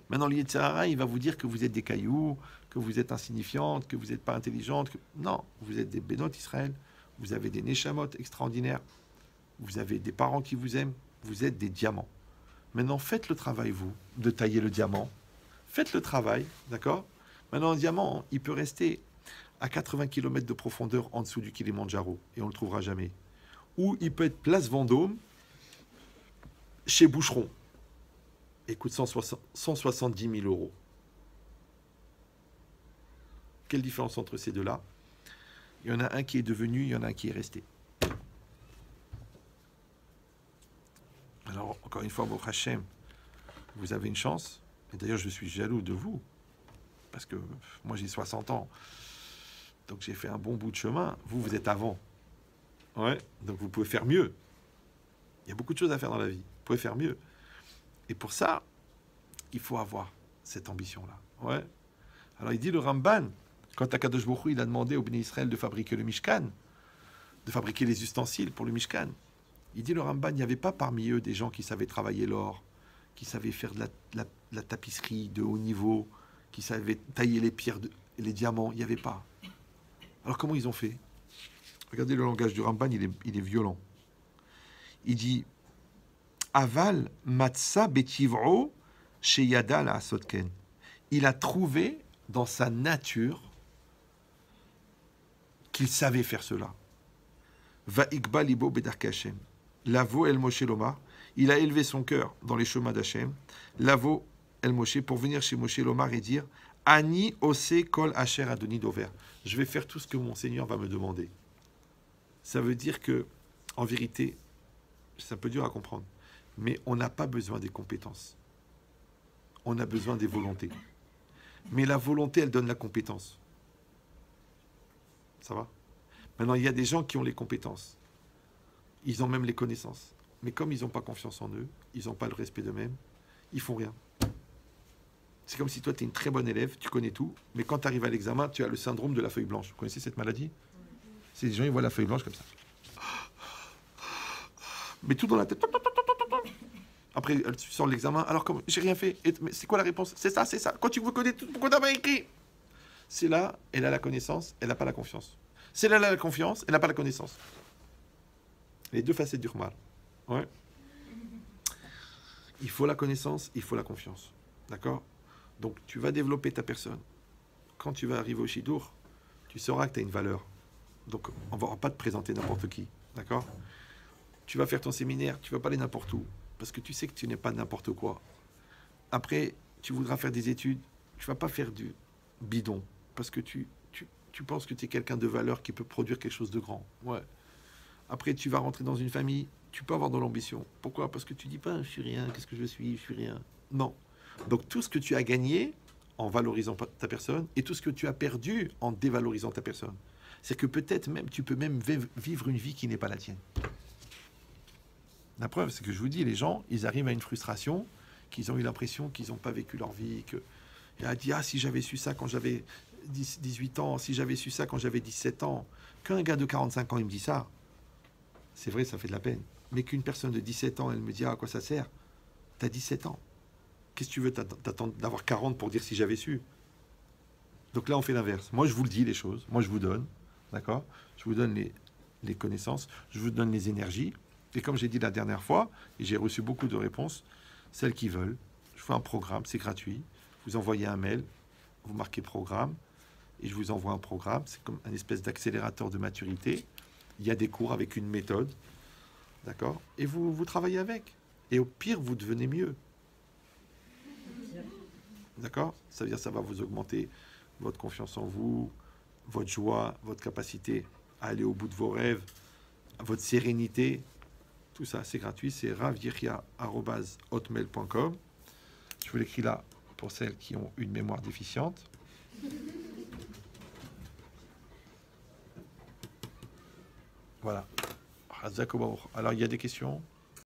Maintenant, le Yetzirah, il va vous dire que vous êtes des cailloux, que vous êtes insignifiante, que vous n'êtes pas intelligente. Non, vous êtes des bénotes Israël. Vous avez des neshamot extraordinaires. Vous avez des parents qui vous aiment. Vous êtes des diamants. Maintenant, faites le travail, vous, de tailler le diamant. Faites le travail, d'accord? Maintenant, un diamant, il peut rester à 80 km de profondeur en dessous du Kilimandjaro et on ne le trouvera jamais. Ou il peut être place Vendôme, chez Boucheron. Et coûte 170 000 euros. Quelle différence entre ces deux-là? Il y en a un qui est devenu, il y en a un qui est resté. Alors, encore une fois, Baruch Hashem, vous avez une chance. Et d'ailleurs, je suis jaloux de vous. Parce que moi, j'ai 60 ans. Donc, j'ai fait un bon bout de chemin. Vous, vous êtes avant. Ouais. Donc, vous pouvez faire mieux. Il y a beaucoup de choses à faire dans la vie. Vous pouvez faire mieux. Et pour ça, il faut avoir cette ambition-là. Ouais. Alors, il dit le Ramban, quand Akadosh Baruch Hu, il a demandé au Béné Israël de fabriquer le Mishkan, de fabriquer les ustensiles pour le Mishkan, il dit le Ramban, il n'y avait pas parmi eux des gens qui savaient travailler l'or, qui savaient faire de la tapisserie de haut niveau, qui savaient tailler les pierres et les diamants. Il n'y avait pas. Alors comment ils ont fait? Regardez le langage du Ramban, il est violent. Il dit Aval matza betivro sheyada la asotken. Il a trouvé dans sa nature qu'il savait faire cela. Va ikba libo bedarke Hashem. Lavo el Moshe Lomar. Il a élevé son cœur dans les chemins d'Hachem. Lavo el Moshe pour venir chez Moshe Lomar et dire Ani ose kol asher adoni dover. Je vais faire tout ce que mon Seigneur va me demander. Ça veut dire que, en vérité, c'est un peu dur à comprendre, mais on n'a pas besoin des compétences. On a besoin des volontés. Mais la volonté, elle donne la compétence. Ça va? Maintenant, il y a des gens qui ont les compétences. Ils ont même les connaissances. Mais comme ils n'ont pas confiance en eux, ils n'ont pas le respect d'eux-mêmes, ils font rien. C'est comme si toi, tu es une très bonne élève, tu connais tout, mais quand tu arrives à l'examen, tu as le syndrome de la feuille blanche. Vous connaissez cette maladie? C'est des gens, ils voient la feuille blanche comme ça. Mais tout dans la tête. Après, tu sors de l'examen. Alors, comme j'ai rien fait. Mais c'est quoi la réponse? C'est ça, c'est ça. Quand tu veux connaître tout, pourquoi t'as pas écrit? C'est là, elle a la connaissance, elle n'a pas la confiance. C'est là, elle a la confiance, elle n'a pas la connaissance. Les deux facettes du mal. Ouais. Il faut la connaissance, il faut la confiance. D'accord? Donc, tu vas développer ta personne. Quand tu vas arriver au Shidour, tu sauras que tu as une valeur. Donc, on ne va pas te présenter n'importe qui. D'accord? Tu vas faire ton séminaire, tu ne vas pas aller n'importe où. Parce que tu sais que tu n'es pas n'importe quoi. Après, tu voudras faire des études, tu ne vas pas faire du bidon. Parce que tu penses que tu es quelqu'un de valeur qui peut produire quelque chose de grand. Ouais. Après, tu vas rentrer dans une famille, tu peux avoir de l'ambition. Pourquoi? Parce que tu dis pas, je suis rien, qu'est-ce que je suis rien. Non. Donc, tout ce que tu as gagné en valorisant ta personne et tout ce que tu as perdu en dévalorisant ta personne. C'est que peut-être même, tu peux même vivre une vie qui n'est pas la tienne. La preuve, c'est que je vous dis, les gens, ils arrivent à une frustration, qu'ils ont eu l'impression qu'ils n'ont pas vécu leur vie, qu'il a dit, ah, si j'avais su ça quand j'avais 18 ans, si j'avais su ça quand j'avais 17 ans. Qu'un gars de 45 ans, il me dit ça, c'est vrai, ça fait de la peine. Mais qu'une personne de 17 ans, elle me dit, ah, à quoi ça sert? T'as 17 ans. Qu'est-ce que tu veux t'attendre d'avoir 40 pour dire si j'avais su? Donc là, on fait l'inverse. Moi, je vous le dis, les choses. Moi, je vous donne. D'accord? Je vous donne les connaissances. Je vous donne les énergies. Et comme j'ai dit la dernière fois, et j'ai reçu beaucoup de réponses, celles qui veulent, je fais un programme, c'est gratuit. Vous envoyez un mail, vous marquez programme, et je vous envoie un programme. C'est comme un espèce d'accélérateur de maturité. Il y a des cours avec une méthode. D'accord? Et vous travaillez avec. Et au pire, vous devenez mieux. D'accord? Ça veut dire que ça va vous augmenter votre confiance en vous, votre joie, votre capacité à aller au bout de vos rêves, votre sérénité. Tout ça, c'est gratuit. C'est ravyiria@hotmail.com. Je vous l'écris là pour celles qui ont une mémoire déficiente. Voilà. Alors, il y a des questions?